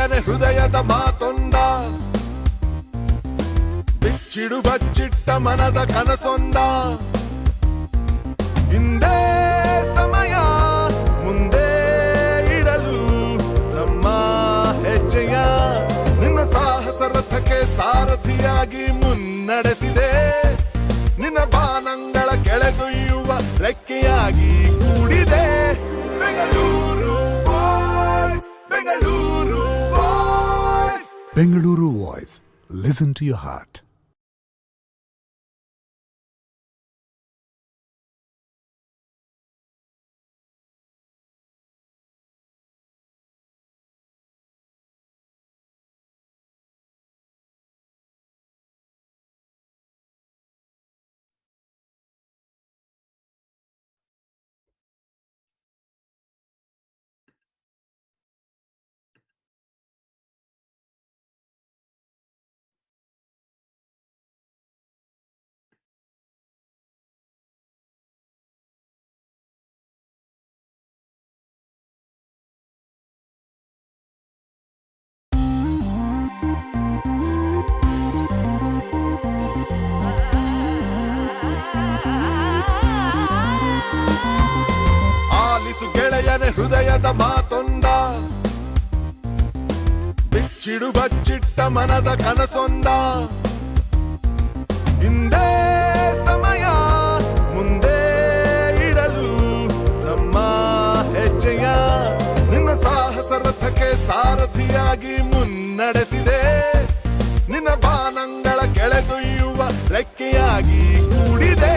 ಗೆಳೆಯನ ಹೃದಯದ ಮಾತೊಂದ, ಬಿಚ್ಚಿಡು ಬಚ್ಚಿಟ್ಟ ಮನದ ಕನಸೊಂದ. ಹಿಂದೆ ಸಮಯ ಮುಂದೆ ಇಡಲು ನಮ್ಮ ಹೆಜ್ಜೆಯ ನಿನ್ನ ಸಾಹಸ ರಥಕ್ಕೆ ಸಾರಥಿಯಾಗಿ ಮುನ್ನಡೆಸಿದೆ. ನಿನ್ನ ಬಾನಂಗಳ ಕೆಳಗೊಯ್ಯುವ ರೆಕ್ಕೆಯಾಗಿ ಕೂಡಿದೆ. Bengaluru voice, Bengaluru voice. Bengaluru Voice. Listen to your heart. ಆಲಿಸು ಗೆಳೆಯನ ಹೃದಯದ ಮಾತೊಂದ, ಬಿಚ್ಚಿಡು ಬಚ್ಚಿಟ್ಟ ಮನದ ಕನಸೊಂದ. ಹಿಂದೆ ಸಮಯ ಮುಂದೆ ಇಡಲು ನಮ್ಮ ಹೆಜ್ಜೆಯ ನಿನ್ನ ಸಾಹಸ ರಥಕ್ಕೆ ಸಾರಥಿಯಾಗಿ ಮುನ್ನಡೆಸಿದೆ. ನಿನ್ನ ಬಾನಂಗಳ ಕೆಳಗೊಯ್ಯುವ ರೆಕ್ಕೆಯಾಗಿ ಕೂಡಿದೆ.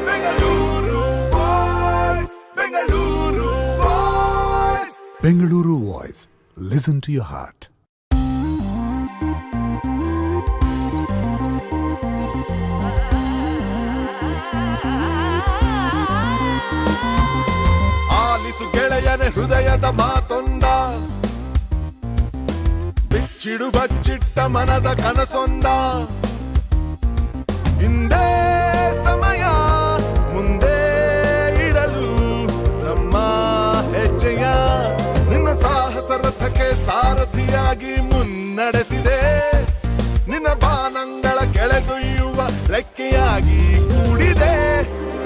Bengaluru voice, Bengaluru voice. Bengaluru Voice. Listen to your heart. ಆಲಿಸು ಗೆಳೆಯನ ಹೃದಯದ ಮಾತೊಂದ, ಬಿಚ್ಚಿಡು ಬಚ್ಚಿಟ್ಟ ಮನದ ಕನಸೊಂದ. ಹಿಂದೆ ಸಮಯ ಮುಂದೆ ಇಡಲು ನಮ್ಮ ಹೆಜ್ಜೆಯ ನಿನ್ನ ಸಾಹಸ ರಥಕ್ಕೆ ಸಾರಥಿಯಾಗಿ ಮುನ್ನಡೆಸಿದೆ. ನಿನ್ನ ಬಾನಂಗಳ ಕೆಳಗೊಯ್ಯುವ ರೆಕ್ಕೆಯಾಗಿ ಕೂಡಿದೆ.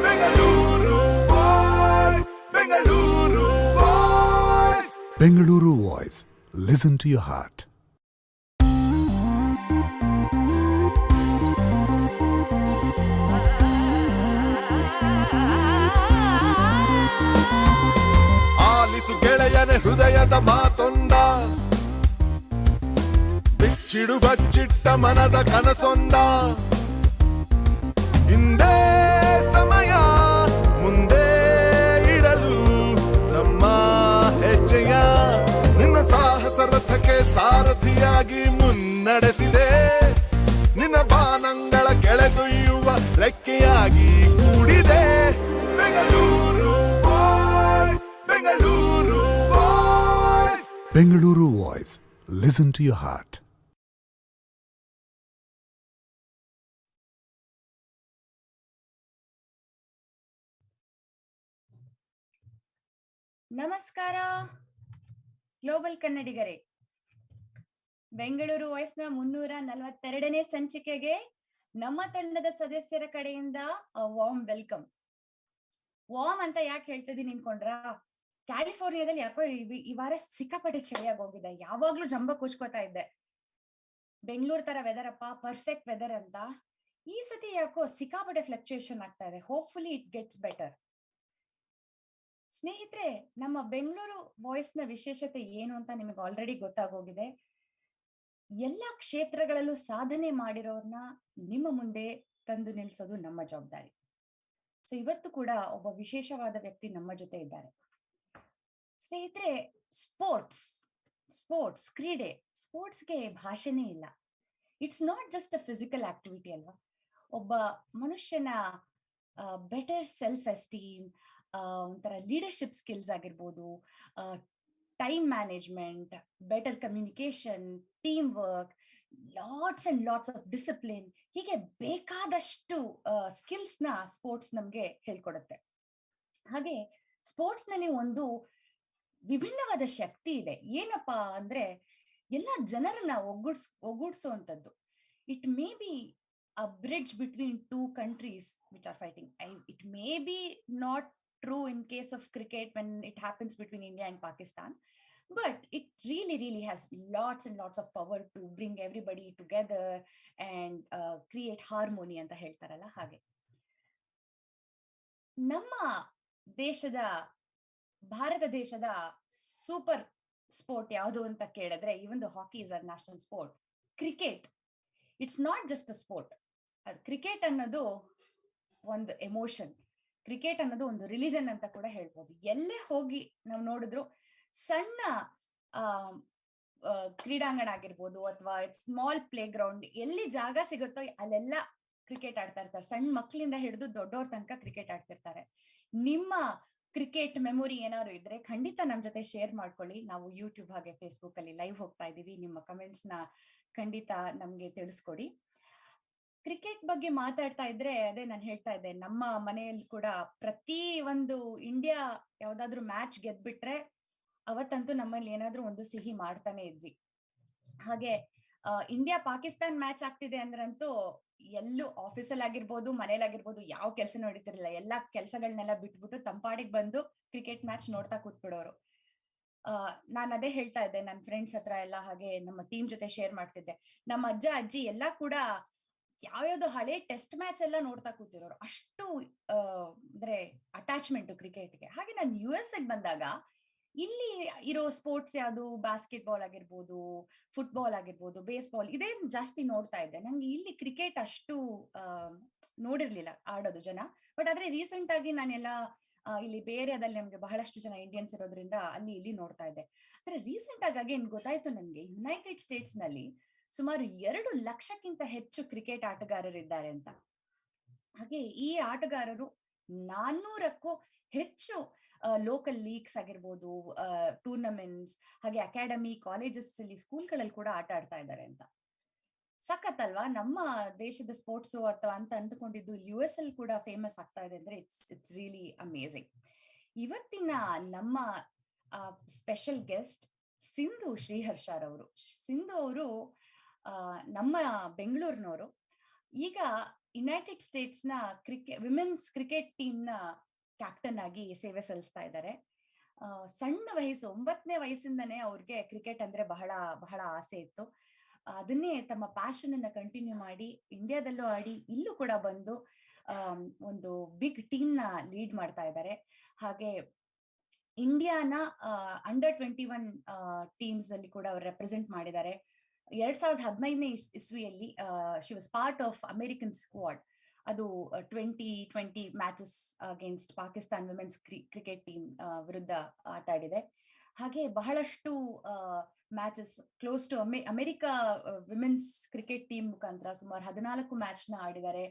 Bengaluru voice, Bengaluru voice. Bengaluru Voice. Listen to your heart. ಆಲಿಸು ಗೆಳೆಯನ ಹೃದಯದ ಮಾತೊಂದ, ಬಿಚ್ಚಿಡು ಬಚ್ಚಿಟ್ಟ ಮನದ ಕನಸೊಂದ. ಹಿಂದೆ ಸಮಯ ಮುಂದೆ ಇಡಲು ನಮ್ಮ ಹೆಜ್ಜೆಯ ನಿನ್ನ ಸಾಹಸ ರಥಕ್ಕೆ ಸಾರಥಿಯಾಗಿ ಮುನ್ನಡೆಸಿದೆ. ನಿನ್ನ ಬಾನಂಗಳ ಕೆಳಗೊಯ್ಯುವ ರೆಕ್ಕೆಯಾಗಿ ಕೂಡಿದೆ. Bengaluru voice, Bengaluru voice. Bengaluru Voice. Listen to your heart. ನಮಸ್ಕಾರ ಗ್ಲೋಬಲ್ ಕನ್ನಡಿಗರೇ, ಬೆಂಗಳೂರು ವಾಯ್ಸ್ನ 342ನೇ ಸಂಚಿಕೆಗೆ ನಮ್ಮ ತಂಡದ ಸದಸ್ಯರ ಕಡೆಯಿಂದ ವಾರ್ಮ್ ವೆಲ್ಕಮ್. ವಾರ್ಮ್ ಅಂತ ಯಾಕೆ ಹೇಳ್ತಿದ್ದೀನಿ ಅನ್ಕೊಂಡ್ರಾ? ಕ್ಯಾಲಿಫೋರ್ನಿಯಾದಲ್ಲಿ ಯಾಕೋ ಈ ವಾರ ಸಿಕ್ಕಾಪಟ್ಟೆ ಚಳಿಯಾಗಿ ಹೋಗಿದೆ. ಯಾವಾಗ್ಲೂ ಜಂಬ ಕೂಚ್ಕೋತಾ ಇದ್ದೆ, ಬೆಂಗಳೂರು ತರ ವೆದರ್ ಅಪ್ಪ, ಪರ್ಫೆಕ್ಟ್ ವೆದರ್ ಅಂತ. ಈ ಸತಿ ಯಾಕೋ ಸಿಕ್ಕಾಪಟ್ಟೆ ಫ್ಲಕ್ಚುಯೇಷನ್ ಆಗ್ತಾ ಇದೆ. Hopefully it gets better. ಸ್ನೇಹಿತರೆ, ನಮ್ಮ ಬೆಂಗಳೂರು ವಾಯ್ಸ್ ನ ವಿಶೇಷತೆ ಏನು ಅಂತ ನಿಮಗೆ ಆಲ್ರೆಡಿ ಗೊತ್ತಾಗೋಗಿದೆ. ಎಲ್ಲಾ ಕ್ಷೇತ್ರಗಳಲ್ಲೂ ಸಾಧನೆ ಮಾಡಿರೋರ್ನ ನಿಮ್ಮ ಮುಂದೆ ತಂದು ನಿಲ್ಸೋದು ನಮ್ಮ ಜವಾಬ್ದಾರಿ. ಸೊ ಇವತ್ತು ಕೂಡ ಒಬ್ಬ ವಿಶೇಷವಾದ ವ್ಯಕ್ತಿ ನಮ್ಮ ಜೊತೆ ಇದ್ದಾರೆ. ಸ್ನೇಹಿತರೆ, ಸ್ಪೋರ್ಟ್ಸ್ ಕ್ರೀಡೆ, ಸ್ಪೋರ್ಟ್ಸ್ಗೆ ಭಾಷೆನೇ ಇಲ್ಲ. It's not just a physical activity ಅಲ್ವಾ. ಒಬ್ಬ ಮನುಷ್ಯನ ಬೆಟರ್ ಸೆಲ್ಫ್ ಎಸ್ಟೀಮ್, ಒಂಥರ ಲೀಡರ್ಶಿಪ್ ಸ್ಕಿಲ್ಸ್ ಆಗಿರ್ಬೋದು, time management, better communication, team work, lots and lots of discipline, ಹೀಗೆ ಬೇಕಾದಷ್ಟು ಸ್ಕಿಲ್ಸ್ ನ ಸ್ಪೋರ್ಟ್ಸ್ ನಮ್ಗೆ ಹೇಳ್ಕೊಡುತ್ತೆ. ಹಾಗೆ ಸ್ಪೋರ್ಟ್ಸ್ ನಲ್ಲಿ ಒಂದು ವಿಭಿನ್ನವಾದ ಶಕ್ತಿ ಇದೆ. ಏನಪ್ಪಾ ಅಂದ್ರೆ, ಎಲ್ಲ ಜನರನ್ನ ಒಗ್ಗೂಡಿಸುವಂಥದ್ದು. It may be a bridge between two countries which are fighting. It may be not true in case of cricket when it happens between India and Pakistan, but it really has lots and lots of power to bring everybody together and create harmony ಅಂತ ಹೇಳ್ತಾರಲ್ಲ ಹಾಗೆ. ನಮ್ಮ ದೇಶದ ಭಾರತ ದೇಶದ super sport ಯಾವುದು ಅಂತ ಕೇಳಿದ್ರೆ, even the hockey is our national sport, cricket it's not just a sport. Cricket ಅನ್ನೋದು ಒಂದು ಎಮೋಷನ್, ಕ್ರಿಕೆಟ್ ಅನ್ನೋದು ಒಂದು ರಿಲಿಜನ್ ಅಂತ ಕೂಡ ಹೇಳ್ಬೋದು. ಎಲ್ಲೇ ಹೋಗಿ ನಾವು ನೋಡಿದ್ರು ಸಣ್ಣ ಕ್ರೀಡಾಂಗಣ ಆಗಿರ್ಬೋದು ಅಥವಾ ಸ್ಮಾಲ್ ಪ್ಲೇ ಗ್ರೌಂಡ್, ಎಲ್ಲಿ ಜಾಗ ಸಿಗುತ್ತೋ ಅಲ್ಲೆಲ್ಲ ಕ್ರಿಕೆಟ್ ಆಡ್ತಾ ಇರ್ತಾರೆ. ಸಣ್ಣ ಮಕ್ಕಳಿಂದ ಹಿಡಿದು ದೊಡ್ಡವ್ರ ತನಕ ಕ್ರಿಕೆಟ್ ಆಡ್ತಿರ್ತಾರೆ. ನಿಮ್ಮ ಕ್ರಿಕೆಟ್ ಮೆಮೊರಿ ಏನಾದ್ರು ಇದ್ರೆ ಖಂಡಿತ ನಮ್ ಜೊತೆ ಶೇರ್ ಮಾಡ್ಕೊಳ್ಳಿ. ನಾವು ಯೂಟ್ಯೂಬ್ ಹಾಗೆ ಫೇಸ್ಬುಕ್ ಅಲ್ಲಿ ಲೈವ್ ಹೋಗ್ತಾ ಇದೀವಿ. ನಿಮ್ಮ ಕಮೆಂಟ್ಸ್ ನ ಖಂಡಿತ ನಮ್ಗೆ ತಿಳಿಸ್ಕೊಡಿ. ಕ್ರಿಕೆಟ್ ಬಗ್ಗೆ ಮಾತಾಡ್ತಾ ಇದ್ರೆ ಅದೇ ನಾನು ಹೇಳ್ತಾ ಇದ್ದೆ, ನಮ್ಮ ಮನೆಯಲ್ಲಿ ಕೂಡ ಪ್ರತಿ ಒಂದು ಇಂಡಿಯಾ ಯಾವ್ದಾದ್ರು ಮ್ಯಾಚ್ ಗೆದ್ಬಿಟ್ರೆ ಅವತ್ತಂತೂ ನಮ್ಮಲ್ಲಿ ಏನಾದ್ರೂ ಒಂದು ಸಿಹಿ ಮಾಡ್ತಾನೆ ಇದ್ವಿ. ಹಾಗೆ ಇಂಡಿಯಾ ಪಾಕಿಸ್ತಾನ್ ಮ್ಯಾಚ್ ಆಗ್ತಿದೆ ಅಂದ್ರಂತೂ ಎಲ್ಲೂ ಆಫೀಸಲ್ಲಿ ಆಗಿರ್ಬೋದು ಮನೇಲಾಗಿರ್ಬೋದು ಯಾವ ಕೆಲ್ಸನೂ ನಡೀತಿರ್ಲಿಲ್ಲ. ಎಲ್ಲಾ ಕೆಲ್ಸಗಳನ್ನೆಲ್ಲ ಬಿಟ್ಬಿಟ್ಟು ತಂಪಾಡಿಗೆ ಬಂದು ಕ್ರಿಕೆಟ್ ಮ್ಯಾಚ್ ನೋಡ್ತಾ ಕೂತ್ಬಿಡೋರು. ನಾನ್ ಅದೇ ಹೇಳ್ತಾ ಇದ್ದೆ ನನ್ನ ಫ್ರೆಂಡ್ಸ್ ಹತ್ರ ಎಲ್ಲ, ಹಾಗೆ ನಮ್ಮ ಟೀಮ್ ಜೊತೆ ಶೇರ್ ಮಾಡ್ತಿದ್ದೆ. ನಮ್ಮ ಅಜ್ಜ ಅಜ್ಜಿ ಎಲ್ಲಾ ಕೂಡ ಯಾವ್ಯಾವ್ದು ಹಳೆ ಟೆಸ್ಟ್ ಮ್ಯಾಚ್ ಎಲ್ಲ ನೋಡ್ತಾ ಕೂತಿರೋರು, ಅಷ್ಟು ಅಂದ್ರೆ ಅಟ್ಯಾಚ್ಮೆಂಟ್ ಕ್ರಿಕೆಟ್ಗೆ. ಹಾಗೆ ನಾನು US ಬಂದಾಗ ಇಲ್ಲಿ ಇರೋ ಸ್ಪೋರ್ಟ್ಸ್ ಯಾವುದು, ಬಾಸ್ಕೆಟ್ ಬಾಲ್ ಆಗಿರ್ಬೋದು, ಫುಟ್ಬಾಲ್ ಆಗಿರ್ಬೋದು, ಬೇಸ್ಬಾಲ್, ಇದೇ ಜಾಸ್ತಿ ನೋಡ್ತಾ ಇದ್ದೆ. ನಂಗೆ ಇಲ್ಲಿ ಕ್ರಿಕೆಟ್ ಅಷ್ಟು ನೋಡಿರ್ಲಿಲ್ಲ ಆಡೋದು ಜನ. ಬಟ್ ಆದ್ರೆ ರೀಸೆಂಟ್ ಆಗಿ ನಾನೆಲ್ಲ ಇಲ್ಲಿ ಬೇರೆದಲ್ಲಿ ನಮ್ಗೆ ಬಹಳಷ್ಟು ಜನ ಇಂಡಿಯನ್ಸ್ ಇರೋದ್ರಿಂದ ಅಲ್ಲಿ ಇಲ್ಲಿ ನೋಡ್ತಾ ಇದ್ದೆ. ಆದ್ರೆ ರೀಸೆಂಟ್ ಆಗಿ ಏನ್ ಗೊತ್ತಾಯ್ತು ನನ್ಗೆ, ಯುನೈಟೆಡ್ ಸ್ಟೇಟ್ಸ್ ನಲ್ಲಿ ಸುಮಾರು 2 ಲಕ್ಷಕ್ಕಿಂತ ಹೆಚ್ಚು ಕ್ರಿಕೆಟ್ ಆಟಗಾರರಿದ್ದಾರೆ ಅಂತ. ಹಾಗೆ ಈ ಆಟಗಾರರು 400ಕ್ಕೂ ಹೆಚ್ಚು ಲೋಕಲ್ ಲೀಗ್ಸ್ ಆಗಿರ್ಬೋದು, ಟೂರ್ನಮೆಂಟ್ಸ್, ಹಾಗೆ ಅಕಾಡೆಮಿ, ಕಾಲೇಜಸ್ ಅಲ್ಲಿ, ಸ್ಕೂಲ್ಗಳಲ್ಲಿ ಕೂಡ ಆಟ ಆಡ್ತಾ ಇದ್ದಾರೆ ಅಂತ. ಸಖತ್ತಲ್ವಾ ನಮ್ಮ ದೇಶದ ಸ್ಪೋರ್ಟ್ಸು ಅಥವಾ ಅಂತ ಅಂದ್ಕೊಂಡಿದ್ದು US ಅಲ್ಲಿ ಕೂಡ ಫೇಮಸ್ ಆಗ್ತಾ ಇದೆ ಅಂದ್ರೆ ಇಟ್ಸ್ ರಿಯಲಿ ಅಮೇಝಿಂಗ್. ಇವತ್ತಿನ ನಮ್ಮ ಸ್ಪೆಷಲ್ ಗೆಸ್ಟ್ ಸಿಂಧು ಶ್ರೀಹರ್ಷರವರು. ಸಿಂಧು ಅವರು ನಮ್ಮ ಬೆಂಗಳೂರಿನವರು. ಈಗ ಯುನೈಟೆಡ್ ಸ್ಟೇಟ್ಸ್ ನ ವಿಮೆನ್ಸ್ ಕ್ರಿಕೆಟ್ ಟೀಮ್ ನ ಕ್ಯಾಪ್ಟನ್ ಆಗಿ ಸೇವೆ ಸಲ್ಲಿಸ್ತಾ ಇದ್ದಾರೆ. ಸಣ್ಣ ವಯಸ್ಸು, 9ನೇ ವಯಸ್ಸಿಂದನೇ ಅವ್ರಿಗೆ ಕ್ರಿಕೆಟ್ ಅಂದ್ರೆ ಬಹಳ ಬಹಳ ಆಸೆ ಇತ್ತು. ಅದನ್ನೇ ತಮ್ಮ ಪ್ಯಾಷನ್ ಅನ್ನ ಕಂಟಿನ್ಯೂ ಮಾಡಿ ಇಂಡಿಯಾದಲ್ಲೂ ಆಡಿ ಇಲ್ಲೂ ಕೂಡ ಬಂದು ಒಂದು ಬಿಗ್ ಟೀಮ್ ನ ಲೀಡ್ ಮಾಡ್ತಾ ಇದ್ದಾರೆ. ಹಾಗೆ ಇಂಡಿಯಾನ ಅಂಡರ್ 21 ಟೀಮ್ಸ್ ಅಲ್ಲಿ ಕೂಡ ಅವ್ರು ರೆಪ್ರೆಸೆಂಟ್ ಮಾಡಿದ್ದಾರೆ. 2015ನೇ ಇಸ್ವಿಯಲ್ಲಿ she was part of American squad. ಅದು 2020 matches against Pakistan women's cricket team ವಿರುದ್ಧ ಆಟ ಆಡಿದೆ. ಹಾಗೆ ಬಹಳಷ್ಟು matches close to America women's cricket team ಮುಖಾಂತರ ಸುಮಾರು 14 ಮ್ಯಾಚ್ ನ ಆಡಿದ್ದಾರೆ.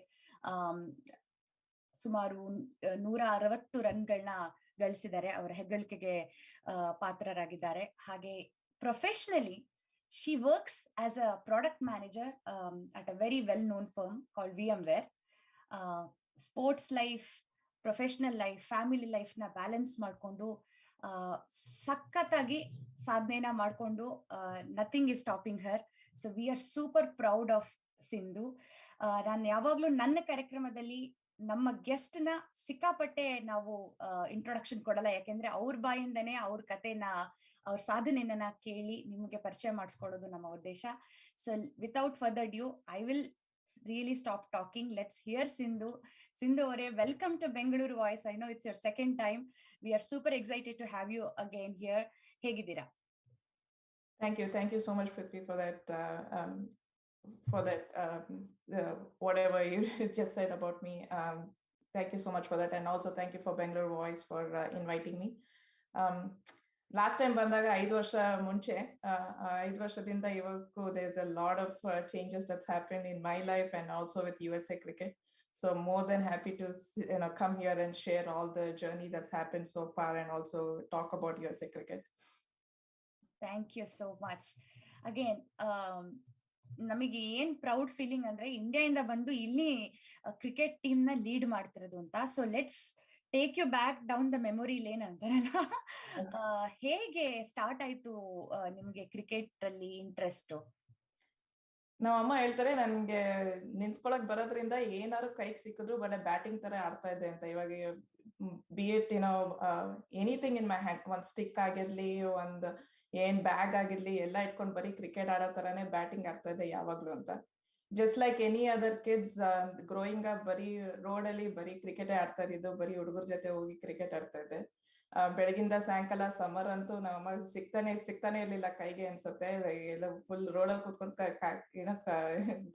ಸುಮಾರು 160 ರನ್ಗಳನ್ನ ಗಳಿಸಿದ್ದಾರೆ. ಅವರ ಹೆಗ್ಗಳಿಕೆಗೆ ಪಾತ್ರರಾಗಿದ್ದಾರೆ. ಹಾಗೆ professionally she works as a product manager at a very well known firm called VMware. Sports life, professional life, family life na balance ಮಾಡ್ಕೊಂಡು ಸಖತ್ತಾಗಿ ಸಾಧನೆನ ಮಾಡ್ಕೊಂಡು nothing is stopping her. So we are super proud of Sindhu. ನಾನು ಯಾವಾಗ್ಲೂ ನನ್ನ ಕಾರ್ಯಕ್ರಮದಲ್ಲಿ ನಮ್ಮ guest ನ ಸಿಕ್ಕಾಪಟ್ಟೆ ನಾವು ಇಂಟ್ರೊಡಕ್ಷನ್ ಕೊಡಲ್ಲ, ಯಾಕೆಂದ್ರೆ ಅವ್ರ ಬಾಯಿಂದನೇ ಅವ್ರ ಕಥೆನ, ಅವ್ರ ಸಾಧನೆಯನ್ನ ಕೇಳಿ ನಿಮಗೆ ಪರಿಚಯ ಮಾಡಿಸ್ಕೊಳ್ಳೋದು ನಮ್ಮ ಉದ್ದೇಶ. So without further ado I will really stop talking. Let's hear Sindhu. Sindhu ಅವರೇ, welcome to Bengaluru Voice. I know it's your second time. We are super excited to have you again here. ಹೇಗಿದ್ದೀರಾ? Thank you so much, Prithvi, for that whatever you just said about me. Thank you so much for that, and also thank you for Bengaluru Voice for inviting me. Last time ಬಂದಾಗ 5 ವರ್ಷ ಮುಂಚೆ, 5 ವರ್ಷದಿಂದ ಇವಕ್ಕೂ there's a lot of changes that's happened in my life and also with USA cricket. So more than happy to come here and share all the journey that's happened so far and also talk about USA cricket. Thank you so much. Again, ನಮಗೆ ಏನ್ proud feeling ಅಂದ್ರೆ ಇಂಡಿಯಾದಿಂದ ಬಂದು ಇಲ್ಲಿ cricket team ನ lead ಮಾಡ್ತಿರೋದು ಅಂತ. So let's take you back down the memory lane ಅಂತಾರಲ್ಲ. ಹೇಗೆ ಸ್ಟಾರ್ಟ್ ಆಯ್ತು ನಿಮ್ಗೆ ಕ್ರಿಕೆಟ್ ಅಲ್ಲಿ ಇಂಟ್ರೆಸ್ಟ್? ನಮ್ಮ ಅಮ್ಮ ಹೇಳ್ತಾರೆ ನನ್ಗೆ ನಿಂತ್ಕೊಳಕ್ ಬರೋದ್ರಿಂದ ಏನಾದ್ರು ಕೈಗೆ ಸಿಕ್ಕಿದ್ರು ಬಟ್ ಬ್ಯಾಟಿಂಗ್ ತರ ಆಡ್ತಾ ಇದ್ದೆ ಅಂತ. ಇವಾಗ B it anything in my hand, ಒಂದ್ ಸ್ಟಿಕ್ ಆಗಿರ್ಲಿ, ಒಂದ್ ಏನ್ ಬ್ಯಾಗ್ ಆಗಿರ್ಲಿ, ಎಲ್ಲ ಇಟ್ಕೊಂಡು ಬರೀ ಕ್ರಿಕೆಟ್ ಆಡೋ ತರಾನೇ ಬ್ಯಾಟಿಂಗ್ ಆಡ್ತಾ ಇದ್ದೆ ಯಾವಾಗ್ಲೂ ಅಂತ. Just like any other kids growing up ಬರೀ ರೋಡ್ ಅಲ್ಲಿ ಬರೀ ಕ್ರಿಕೆಟ್ ಆಡ್ತಾ ಇದ್ದು, ಬರೀ ಹುಡುಗರ ಜೊತೆ ಹೋಗಿ ಕ್ರಿಕೆಟ್ ಆಡ್ತಾ ಇದ್ದೆ. ಬೆಳಗಿಂದ ಸಾಯಂಕಾಲ ಸಮ್ಮರ್ ಅಂತೂ ನಮ್ಮಮ್ಮ ಸಿಗ್ತಾನೆ ಇರ್ಲಿಲ್ಲ ಕೈಗೆ ಅನ್ಸುತ್ತೆ. ಎಲ್ಲ ಫುಲ್ ರೋಡಲ್ಲಿ ಕೂತ್ಕೊಂಡು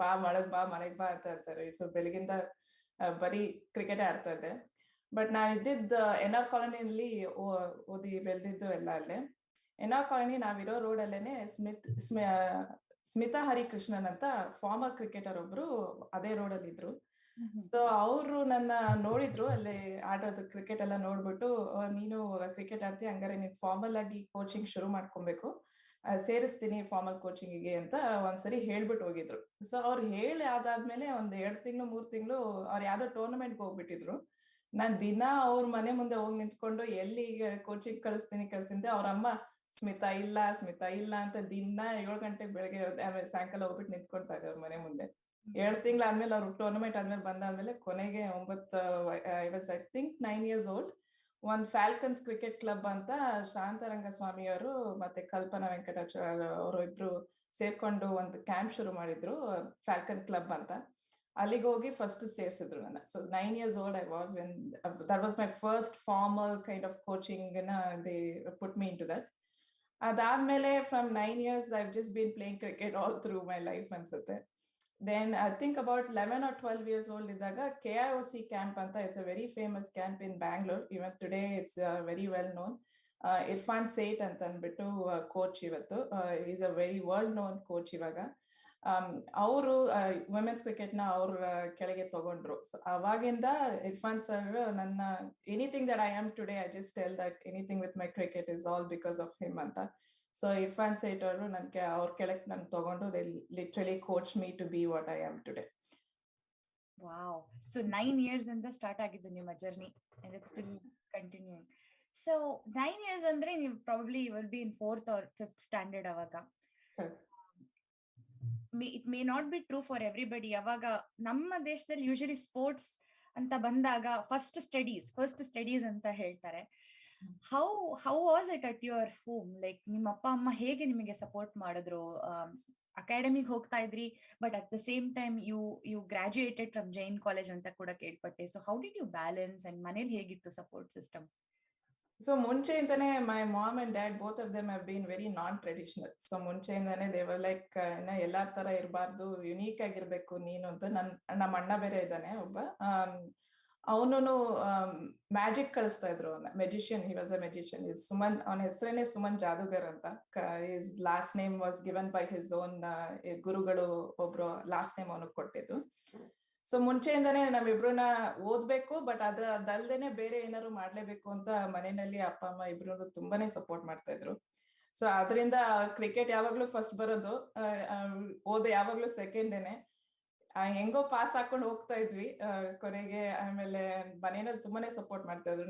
ಬಾ ಮನೆಗ್ ಬಾ ಅಂತ ಅಂತಾರೆ. ಸೊ ಬೆಳಗಿಂದ ಬರೀ ಕ್ರಿಕೆಟ್ ಆಡ್ತಾ ಇದ್ದೆ. ಬಟ್ ನಾನು ಇದ್ದಿದ್ದ NR ಕಾಲೋನಿಯಲ್ಲಿ ಓದಿ ಬೆಳೆದಿದ್ದು ಎಲ್ಲ ಅಲ್ಲೇ. NR ಕಾಲೋನಿ ನಾವಿರೋ ರೋಡ್ ಅಲ್ಲೇನೆ ಸ್ಮಿತಾ ಹರಿಕೃಷ್ಣನ್ ಅಂತ ಫಾರ್ಮರ್ ಕ್ರಿಕೆಟರ್ ಒಬ್ರು ಅದೇ ರೋಡ್ ಅಲ್ಲಿ ಇದ್ರು. ಸೊ ಅವರು ನನ್ನ ನೋಡಿದ್ರು ಅಲ್ಲಿ ಆಡೋದು ಕ್ರಿಕೆಟ್ ಎಲ್ಲ ನೋಡ್ಬಿಟ್ಟು, ನೀನು ಕ್ರಿಕೆಟ್ ಆಡ್ತೀಯ, ಹಂಗಾರೆ ನೀನ್ ಫಾರ್ಮಲ್ ಆಗಿ ಕೋಚಿಂಗ್ ಶುರು ಮಾಡ್ಕೊಬೇಕು, ಸೇರಿಸ್ತೀನಿ ಫಾರ್ಮಲ್ ಕೋಚಿಂಗಿಗೆ ಅಂತ ಒಂದ್ಸರಿ ಹೇಳ್ಬಿಟ್ಟು ಹೋಗಿದ್ರು. ಸೊ ಅವ್ರು ಹೇಳಿ ಅದಾದ್ಮೇಲೆ ಒಂದ್ 2 ತಿಂಗಳು 3 ತಿಂಗಳು ಅವ್ರು ಯಾವ್ದೋ ಟೂರ್ನಮೆಂಟ್ಗೆ ಹೋಗ್ಬಿಟ್ಟಿದ್ರು. ನಾನ್ ದಿನ ಅವ್ರ ಮನೆ ಮುಂದೆ ಹೋಗಿ ನಿಂತ್ಕೊಂಡು ಎಲ್ಲಿ ಕೋಚಿಂಗ್ ಕಳಿಸ್ತೀನಿ ಅವ್ರ ಅಮ್ಮ ಸ್ಮಿತಾ ಇಲ್ಲ ಅಂತ ದಿನ 7 ಗಂಟೆಗೆ ಬೆಳಗ್ಗೆ ಆಮೇಲೆ ಸಾಯಂಕಾಲ ಹೋಗ್ಬಿಟ್ಟು ನಿಂತ್ಕೊಳ್ತಾ ಇದ್ದೆ ಅವ್ರ ಮನೆ ಮುಂದೆ. 2 ತಿಂಗಳಾದ್ಮೇಲೆ ಅವ್ರು ಟೂರ್ನಮೆಂಟ್ ಆದ್ಮೇಲೆ ಬಂದಾದ್ಮೇಲೆ ಕೊನೆಗೆ I was I think 9 years old, ಒಂದ್ ಫ್ಯಾಲ್ಕನ್ಸ್ ಕ್ರಿಕೆಟ್ ಕ್ಲಬ್ ಅಂತ ಶಾಂತಾರಂಗ ಸ್ವಾಮಿ ಅವರು ಮತ್ತೆ ಕಲ್ಪನಾ ವೆಂಕಟಾಚಾರ್ಯ ಅವರು ಇಬ್ರು ಸೇರ್ಕೊಂಡು ಒಂದು ಕ್ಯಾಂಪ್ ಶುರು ಮಾಡಿದ್ರು, ಫ್ಯಾಲ್ಕನ್ ಕ್ಲಬ್ ಅಂತ. ಅಲ್ಲಿಗೆ ಹೋಗಿ ಫಸ್ಟ್ ಸೇರ್ಸಿದ್ರು ನನ್ನ. So 9 years old I was when that was my first formal kind of coaching, they put me into that. ಅದಾದ್ಮೇಲೆ from 9 years I've just been playing cricket all through my life ಅನ್ಸುತ್ತೆ. Then I think about 11 or 12 years old ಇದ್ದಾಗ KIOC camp ಅಂತ, it's a very famous camp in Bangalore. Even today it's very well known. Irfan Seth ಅಂತ ಅಂದ್ಬಿಟ್ಟು coach ಇವತ್ತು, is a very world known coach ಇವಾಗ. ಅವರು women's cricket ನ ಅವ್ರ ಕೆಳಗೆ ತಗೊಂಡ್ರು. ಅವಾಗಿಂದ ಇರ್ಫಾನ್ ಸರ್ ನನ್ನ anything that I am today, I just tell that anything with my cricket is all because of him ಅಂತ. ಸೊ ಇರ್ಫಾನ್ ಸೇಠ್ ಅವರು ನನ್ಗೆ ಅವ್ರ ಕೆಳಗೆ ನಾನು ತಗೊಂಡು they literally coach me to be what I am today. Wow. So 9 years ಇಂದ start ಆಗಿದ್ದು ನಿಮ್ಮ journey and it's still continuing. So 9 years ಅಂದ್ರೆ ನೀವು probably will be in 4th or 5th standard ಅವಾಗ. It may not be true for everybody. ಅವಾಗ ನಮ್ಮ ದೇಶದಲ್ಲಿ usually sports ಅಂತ ಬಂದಾಗ ಫಸ್ಟ್ ಸ್ಟಡೀಸ್ ಅಂತ ಹೇಳ್ತಾರೆ. How was it at your home? Like ನಿಮ್ಮ ಅಪ್ಪ ಅಮ್ಮ ಹೇಗೆ ನಿಮಗೆ ಸಪೋರ್ಟ್ ಮಾಡಿದ್ರು? ಅಕಾಡೆಮಿಗೆ ಹೋಗ್ತಾ ಇದ್ರಿ, but at the same time you graduated from Jain college ಅಂತ ಕೂಡ ಕೇಳ್ಪಟ್ಟೆ. So how did you balance and ಮನೇಲಿ ಹೇಗಿತ್ತು ಸಪೋರ್ಟ್ ಸಿಸ್ಟಮ್? ಸೊ ಮುಂಚೆಯಿಂದಾನೆ my mom and dad both of them have been very non-traditional. So ಮುಂಚೆಯಿಂದಾನೆ they were like ಎಲ್ಲಾರ್ ತರ ಇರಬಾರ್ದು, ಯುನೀಕ್ ಆಗಿರ್ಬೇಕು ನೀನು ಅಂತ. ನಮ್ಮ ಅಣ್ಣ ಬೇರೆ ಇದ್ದಾನೆ ಒಬ್ಬ, ಅವನು ಮ್ಯಾಜಿಕ್ ಕಳಿಸ್ತಾ ಇದ್ರು. Magician, he was a magician. Is Suman, ಅವನ ಹೆಸರೇನೆ ಸುಮನ್ ಜಾದೂಗರ್ ಅಂತ. His last name was given by his own ಗುರುಗಳು ಒಬ್ರು ಲಾಸ್ಟ್ ನೇಮ್ ಅವನಿಗೆ ಕೊಟ್ಟಿದ್ದು. ಸೊ ಮುಂಚೆಯಿಂದಾನೇ ನಮ್ಮಿಬ್ರನ್ನ ಓದ್ಬೇಕು, ಬಟ್ ಅದಲ್ದೇನೆ ಬೇರೆ ಏನಾದ್ರು ಮಾಡ್ಲೇಬೇಕು ಅಂತ ಮನೆಯಲ್ಲಿ ಅಪ್ಪ ಅಮ್ಮ ಇಬ್ರು ತುಂಬಾನೇ ಸಪೋರ್ಟ್ ಮಾಡ್ತಾ ಇದ್ರು. ಸೊ ಅದರಿಂದ ಕ್ರಿಕೆಟ್ ಯಾವಾಗ್ಲೂ ಫಸ್ಟ್ ಬರೋದು, ಓದ್ ಯಾವಾಗ್ಲೂ ಸೆಕೆಂಡೇನೆ. ಹೆಂಗೋ ಪಾಸ್ ಹಾಕೊಂಡು ಹೋಗ್ತಾ ಇದ್ವಿ ಕೊನೆಗೆ. ಆಮೇಲೆ ಮನೆಯಲ್ಲಿ ತುಂಬಾನೇ ಸಪೋರ್ಟ್ ಮಾಡ್ತಾ ಇದ್ರು.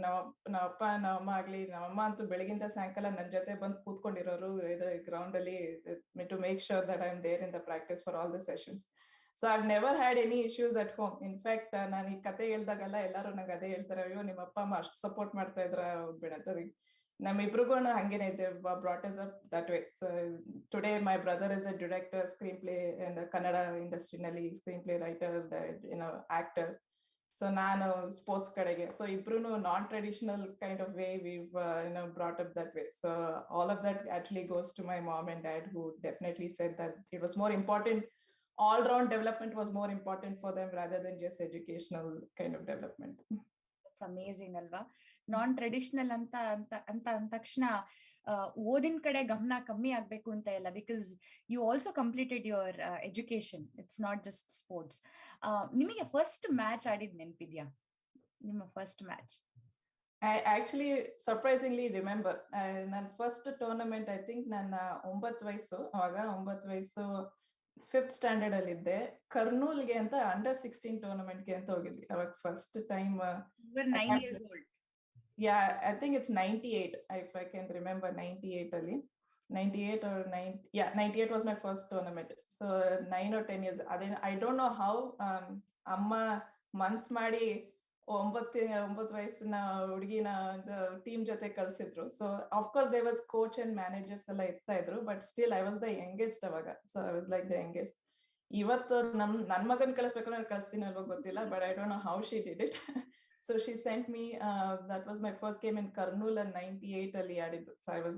ನಾವಪ್ಪ ನಮ್ಮಮ್ಮ ಆಗ್ಲಿ, ನಮ್ಮಮ್ಮ ಅಂತೂ ಬೆಳಗಿಂದ ಸಾಯಂಕಾಲ ನನ್ ಜೊತೆ ಬಂದು ಕೂತ್ಕೊಂಡಿರೋರು ಇದು ಗ್ರೌಂಡ್ ಅಲ್ಲಿ to make sure that I am there in the practice for all the sessions. So I've never had any issues at home. In fact ನಾನು ಈ ಕತೆ ಹೇಳ್ದಾಗೆಲ್ಲ ಎಲ್ಲರೂ ನಂಗೆ ಅದೇ ಹೇಳ್ತಾರೆ, ಅಯ್ಯೋ ನಿಮ್ಮ ಅಪ್ಪ ಅಮ್ಮ ಅಷ್ಟು ಸಪೋರ್ಟ್ ಮಾಡ್ತಾ ಇದ್ರ ಬಿಡತ್ತ. ನಮ್ಮಿಬ್ರಿಗೂ ಹಂಗೇನೆ ಇದೆ, brought us up that way. So today my brother is a director, screenplay in the Kannada industry ನಲ್ಲಿ screenplay writer, actor. So ನಾನು ಸ್ಪೋರ್ಟ್ಸ್ ಕಡೆಗೆ. ಸೊ ಇಬ್ರು non traditional kind of way we've brought up that way. So all of that actually goes to my mom and dad, who definitely said that it was more important, all round development was more important for them rather than just educational kind of development. That's amazing ಅಲ್ವಾ? ನಾನ್ traditional ಅಂತ ಅಂದ ತಕ್ಷಣ ಓದಿನ ಕಡೆ ಗಮನ ಕಮ್ಮಿ ಆಗ್ಬೇಕು ಅಂತ ಇಲ್ಲ, because you also completed your education, it's not just sports. ನಿಮಗೆ ಫಸ್ಟ್ ಮ್ಯಾಚ್ ಆಡಿದ್ ನೆನಪಿದ್ಯಾ? ನಿಮ್ಮ first match? I actually surprisingly remember ನನ್ನ ಫಸ್ಟ್ ಟೂರ್ನಮೆಂಟ್, ಐ ಥಿಂಕ್ ನನ್ನ 9 ವಯಸ್ಸು, ಅವಾಗ 9 ವಯಸ್ಸು 5th ಸ್ಟ್ಯಾಂಡರ್ಡ್ ಅಲ್ಲಿ ಇದ್ದೆ. ಕರ್ನೂಲ್ಗೆ ಅಂತ ಅಂಡರ್ 16 ಟೂರ್ನಮೆಂಟ್ಗೆ ಅಂತ ಹೋಗಿದ್ವಿ. ಅವಾಗ first time. 9 years old. Yeah, I think it's 98, if I can remember. 98 ali 98 or 9, yeah, 98 was my first tournament. So 9 or 10 years. I don't know how ಅಮ್ಮ ಮನ್ಸ್ ಮಾಡಿ 9 ವಯಸ್ಸಿನ ಹುಡುಗಿನ ಟೀಮ್ ಜೊತೆ ಕಳ್ಸಿದ್ರು. So of course they was coach and managers ಎಲ್ಲ ಇರ್ತಾ ಇದ್ರು, but still I was the youngest ಅವಾಗ. So I was like the youngest. ಇವತ್ತು ನನ್ ಮಗನ್ ಕಳಿಸ್ಬೇಕಂದ್ರೆ ಕಳಿಸ್ತೀನಿ ಅಲ್ವಾ ಗೊತ್ತಿಲ್ಲ, but I don't know how she did it. So she sent me, that was my first game in Karnataka in 98 ಅಲ್ಲಿ ಆಡಿದ್ದು. So I was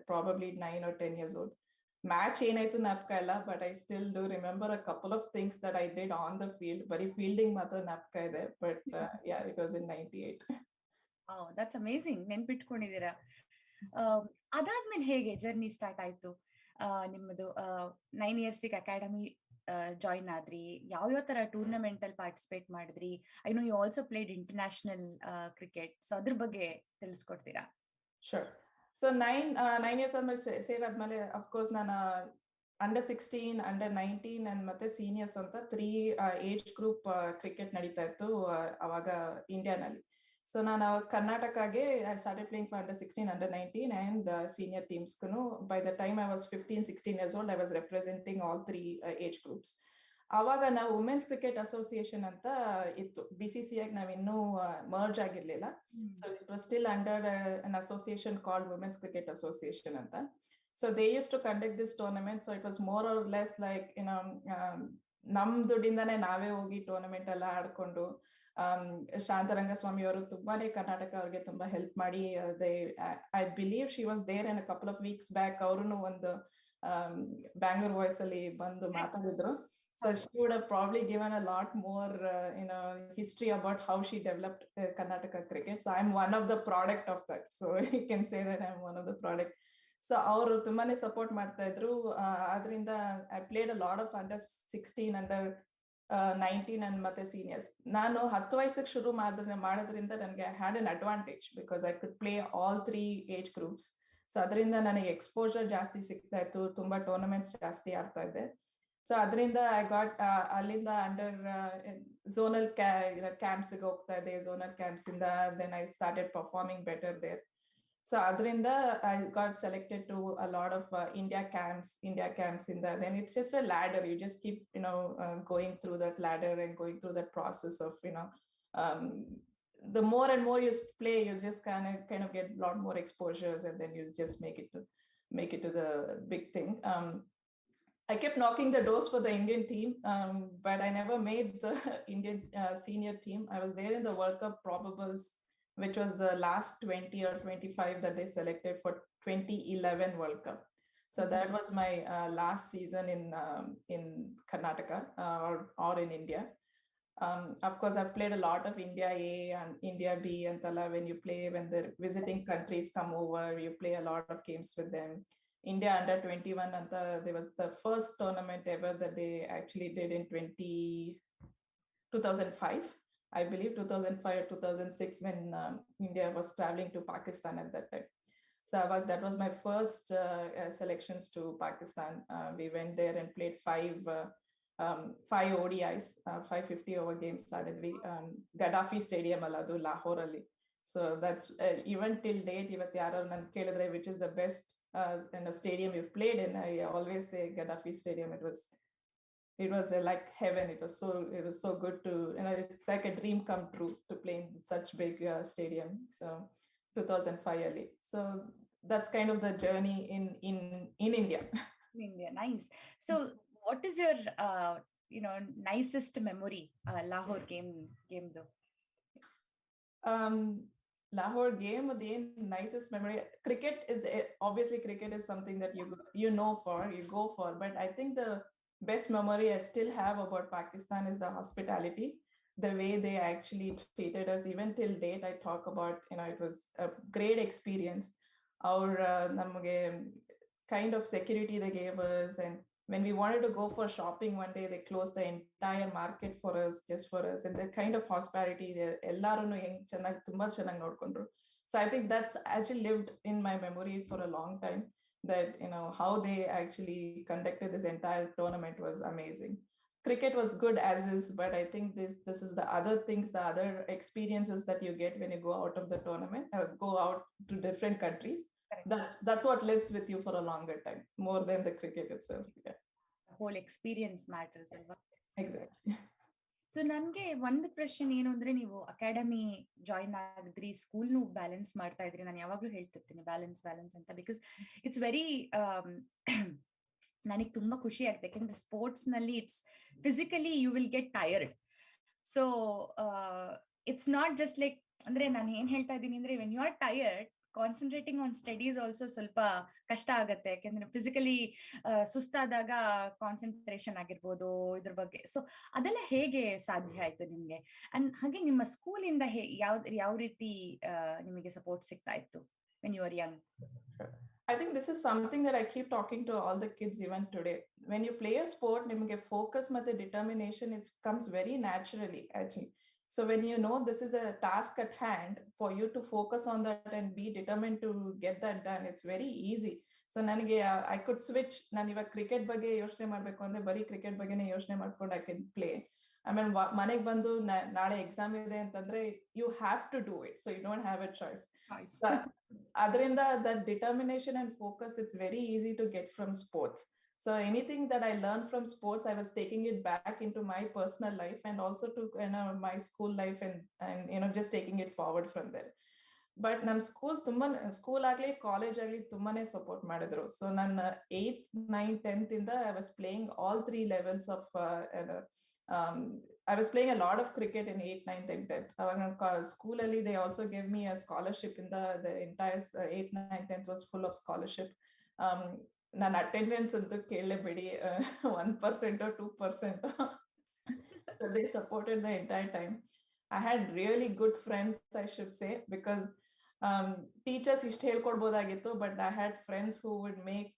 probably 9 or 10 years old. Match ಏನಾಯ್ತು ಜ್ಞಾಪಕ ಇಲ್ಲ, but I still do remember a couple of things that I did on the field. ಬರೀ fielding ಮಾತ್ರ ಜ್ಞಾಪಕ ಇದೆ, but yeah, it was in 98. That's amazing, ನೆನ್ಪಿಟ್ಕೊಂಡಿದ್ದೀರಾ. ಅದಾದ್ಮೇಲೆ ಹೇಗೆ ಜರ್ನಿ ಸ್ಟಾರ್ಟ್ ಆಯ್ತು ನಿಮ್ಮದು? 9 ಇಯರ್ಸಿಗೆ ಅಕಾಡೆಮಿ ಜಾಯಿನ್ ಆದ್ರಿ, ಯಾವ್ಯಾವ ತರ ಟೂರ್ನಮೆಂಟ್ ಅಲ್ಲಿ ಪಾರ್ಟಿಸಿಪೇಟ್ ಮಾಡಿದ್ರಿ? I know you also played international cricket, so ಅದ್ರ ಬಗ್ಗೆ ತಿಳಿಸ್ಕೊಡ್ತೀರಾ? Sure. So 9 years ಆದ್ಮೇಲೆ ಸೇರಾದ್ಮೇಲೆ ಅಫ್ಕೋರ್ಸ್ ನಾನು ಅಂಡರ್ 16, ಅಂಡರ್ 19 and ಮತ್ತೆ ಸೀನಿಯರ್ಸ್ ಅಂತ 3 ಏಜ್ ಗ್ರೂಪ್ ಕ್ರಿಕೆಟ್ ನಡೀತಾ ಇತ್ತು ಅವಾಗ ಇಂಡಿಯಾನಲ್ಲಿ. ಸೊ ನಾನು ಕರ್ನಾಟಕಗೆ I started playing for under 16, under 19 and senior teamಸ್ಗೂ. By the time I was 15, 16 years old, I was representing all 3 age groups. ಅವಾಗ ನಾವು ವುಮೆನ್ಸ್ ಕ್ರಿಕೆಟ್ ಅಸೋಸಿಯೇಷನ್ ಅಂತ ಇತ್ತು, BCCI ನಾವು ಇನ್ನೂ ಮರ್ಜ್ ಆಗಿರ್ಲಿಲ್ಲ. So it was still under an association called women's cricket association ಅಂತ. So they use to conduct this tournament. So it was more or less like ನಮ್ ದುಡ್ಡಿಂದಾನೇ ನಾವೇ ಹೋಗಿ ಟೂರ್ನಮೆಂಟ್ ಎಲ್ಲ ಆಡ್ಕೊಂಡು, ಶಾಂತರಂಗಸ್ವಾಮಿ ಅವರು ತುಂಬಾನೇ ಕರ್ನಾಟಕ ಅವ್ರಿಗೆ ತುಂಬಾ ಹೆಲ್ಪ್ ಮಾಡಿ, I believe she was there in a couple of weeks back. ಅವ್ರು ಒಂದು ಬ್ಯಾಂಗ್ಳೂರ್ ವಾಯ್ಸ್ ಅಲ್ಲಿ ಬಂದು ಮಾತಾಡಿದ್ರು. So she would have probably given a lot more, history about how she developed Karnataka cricket. So I'm one of the product of that. So you can say that I'm one of the product. So ಅವರು ತುಂಬಾನೇ support ಮಾಡ್ತಾ ಇದ್ರು. ಅದರಿಂದ I played a lot of under 16, under 19 and ಮತ್ತೆ seniors. ನಾನು 10 ವಯಸ್ಸಿಗೆ ಶುರು ಮಾಡೋದ್ರಿಂದ ನನಗೆ had an advantage because I could play all 3 age groups. So ಅದರಿಂದ ನನಗೆ ಎಕ್ಸ್ಪೋಜರ್ ಜಾಸ್ತಿ ಸಿಗ್ತಾ ಇತ್ತು, ತುಂಬಾ ಟೂರ್ನಮೆಂಟ್ಸ್ ಜಾಸ್ತಿ ಆಡ್ತಾ ಇದ್ದೆ. ಸೊ ಅದರಿಂದ ಐ ಗಾಟ್ ಅಲ್ಲಿಂದ ಅಂಡರ್ ಝೋನಲ್ ಕ್ಯಾಂಪ್ಸ್ ಹೋಗ್ತಾ ಇದೆ. ಝೋನಲ್ ಕ್ಯಾಂಪ್ಸ್ ಇಂದ then I started performing better there. So ಅದರಿಂದ I got selected to a lot of India camps ಇಂದ. Then it's just a ladder. You just keep going through that ladder and going through that process of the more and more you play, you just kind of get a lot more exposures, and then you just make it to the big thing. I kept knocking the doors for the Indian team, but I never made the Indian senior team. I was there in the World Cup probables, which was the last 20 or 25 that they selected for 2011 World Cup. So that was my last season in Karnataka or in India. Of course, I've played a lot of India A and India B and Tala. When the visiting countries come over, you play a lot of games with them. India under 21 and there was the first tournament ever that they actually did in 2005, I believe 2005 or 2006, when India was traveling to Pakistan at that time. So that was my first selections to Pakistan. We went there and played 5 ODIs, 550 over games started. We Gaddafi Stadium aladu Lahore ali. So that's even till date, ivat yaru nan kelidre which is the best in a stadium you've played in, I always say Gaddafi Stadium. It was like heaven. It was so good to, it's like a dream come true to play in such big stadium. So 2005 early. So that's kind of the journey in India. India, nice. So what is your nicest memory Lahore game though? Lahore game, the nicest memory. Cricket is obviously something that you go for, but I think the best memory I still have about Pakistan is the hospitality, the way they actually treated us. Even till date, I talk about, it was a great experience. Our kind of security they gave us, and when we wanted to go for shopping one day, they closed the entire market for us, just for us. And the kind of hospitality there, ellarunu tumba chennagi nodkondru. So I think that's actually lived in my memory for a long time, that how they actually conducted this entire tournament was amazing. cricket was good as is, but I think this is the other things, the other experiences that you get when you go out of the tournament, go out to different countries. That's what lives with you for a longer time, more than the cricket itself. Yeah. The whole experience matters ಅಲ್ವಾ. Exactly. So ನನ್ಗೆ ಒಂದು question ಏನು ಅಂದ್ರೆ, ನೀವು academy join ಆಗಿದ್ರಿ, ಸ್ಕೂಲ್ನು balance ಮಾಡ್ತಾ ಇದ್ರಿ. ನಾನು ಯಾವಾಗ್ಲೂ ಹೇಳ್ತಿರ್ತೀನಿ ಬ್ಯಾಲೆನ್ಸ್ ಅಂತ, ಬಿಕಾಸ್ ಇಟ್ಸ್ ವೆರಿ ನನಗೆ ತುಂಬಾ ಖುಷಿ ಆಗುತ್ತೆ. ಯಾಕಂದ್ರೆ ಸ್ಪೋರ್ಟ್ಸ್ ನಲ್ಲಿ it's physically you will get tired. So it's not just like, ಅಂದ್ರೆ ನಾನು ಏನ್ ಹೇಳ್ತಾ ಇದ್ದೀನಿ ಅಂದ್ರೆ, when you are tired, concentrating on studies also ಸ್ವಲ್ಪ ಕಷ್ಟ ಆಗತ್ತೆ. ಯಾಕಂದ್ರೆ ಫಿಸಿಕಲಿ ಸುಸ್ತಾದಾಗ ಕಾನ್ಸಂಟ್ರೇಷನ್ ಆಗಿರ್ಬೋದು ಇದ್ರ ಬಗ್ಗೆ. ಸೊ ಅದೆಲ್ಲ ಹೇಗೆ ಸಾಧ್ಯ ಆಯ್ತು ನಿಮ್ಗೆ? ಅಂಡ್ ಹಾಗೆ ನಿಮ್ಮ ಸ್ಕೂಲಿಂದ ಯಾವ ರೀತಿ ನಿಮಗೆ ಸಪೋರ್ಟ್ ಸಿಗ್ತಾ ಇತ್ತು when you were young? I think this is something that I keep talking to all the kids even today. When you play a sport, nimge focus ಮತ್ತೆ determination, it comes very naturally actually. So when you know this is a task at hand, for you to focus on that and be determined to get that done, it's very easy. So ನನಗೆ I could switch. ನಾನು ಇವಾಗ cricket ಬಗ್ಗೆ ಯೋಚನೆ ಮಾಡ್ಬೇಕು ಅಂದ್ರೆ ಬರೀ cricket ಬಗ್ಗೆನೇ ಯೋಚನೆ ಮಾಡ್ಕೊಂಡು I can play. ಆಮೇಲೆ ಮನೆಗೆ ಬಂದು ನಾಳೆ ಎಕ್ಸಾಮ್ ಇದೆ ಅಂತಂದ್ರೆ you have to do it, so you don't have a choice. ಅದರಿಂದ that determination and focus, it's very easy to get from sports. So anything that I learned from sports, I was taking it back into my personal life and also to my school life, and just taking it forward from there. But ನನ್ನ school ಆಗ್ಲಿ college ಆಗ್ಲಿ ತುಂಬಾನೇ support ಮಾಡಿದ್ರು. So ನನ್ನ 8th 9th 10th ಇಂದ I was playing all 3 levels of I was playing a lot of cricket in 8th 9th and 10th. ಅವಾಗ ಸ್ಕೂಲಲ್ಲಿ they also gave me a scholarship in the entire 8th 9th 10th was full of scholarship. ನನ್ನ attendance ಅಂತೂ ಕೇಳಲೇಬೇಡಿ, 1% or 2%. So they supported the entire time. I had really good friends, I should say, because teachers ಇಷ್ಟು ಹೇಳ್ಕೊಡ್ಬೋದಾಗಿತ್ತು, but I had friends who would make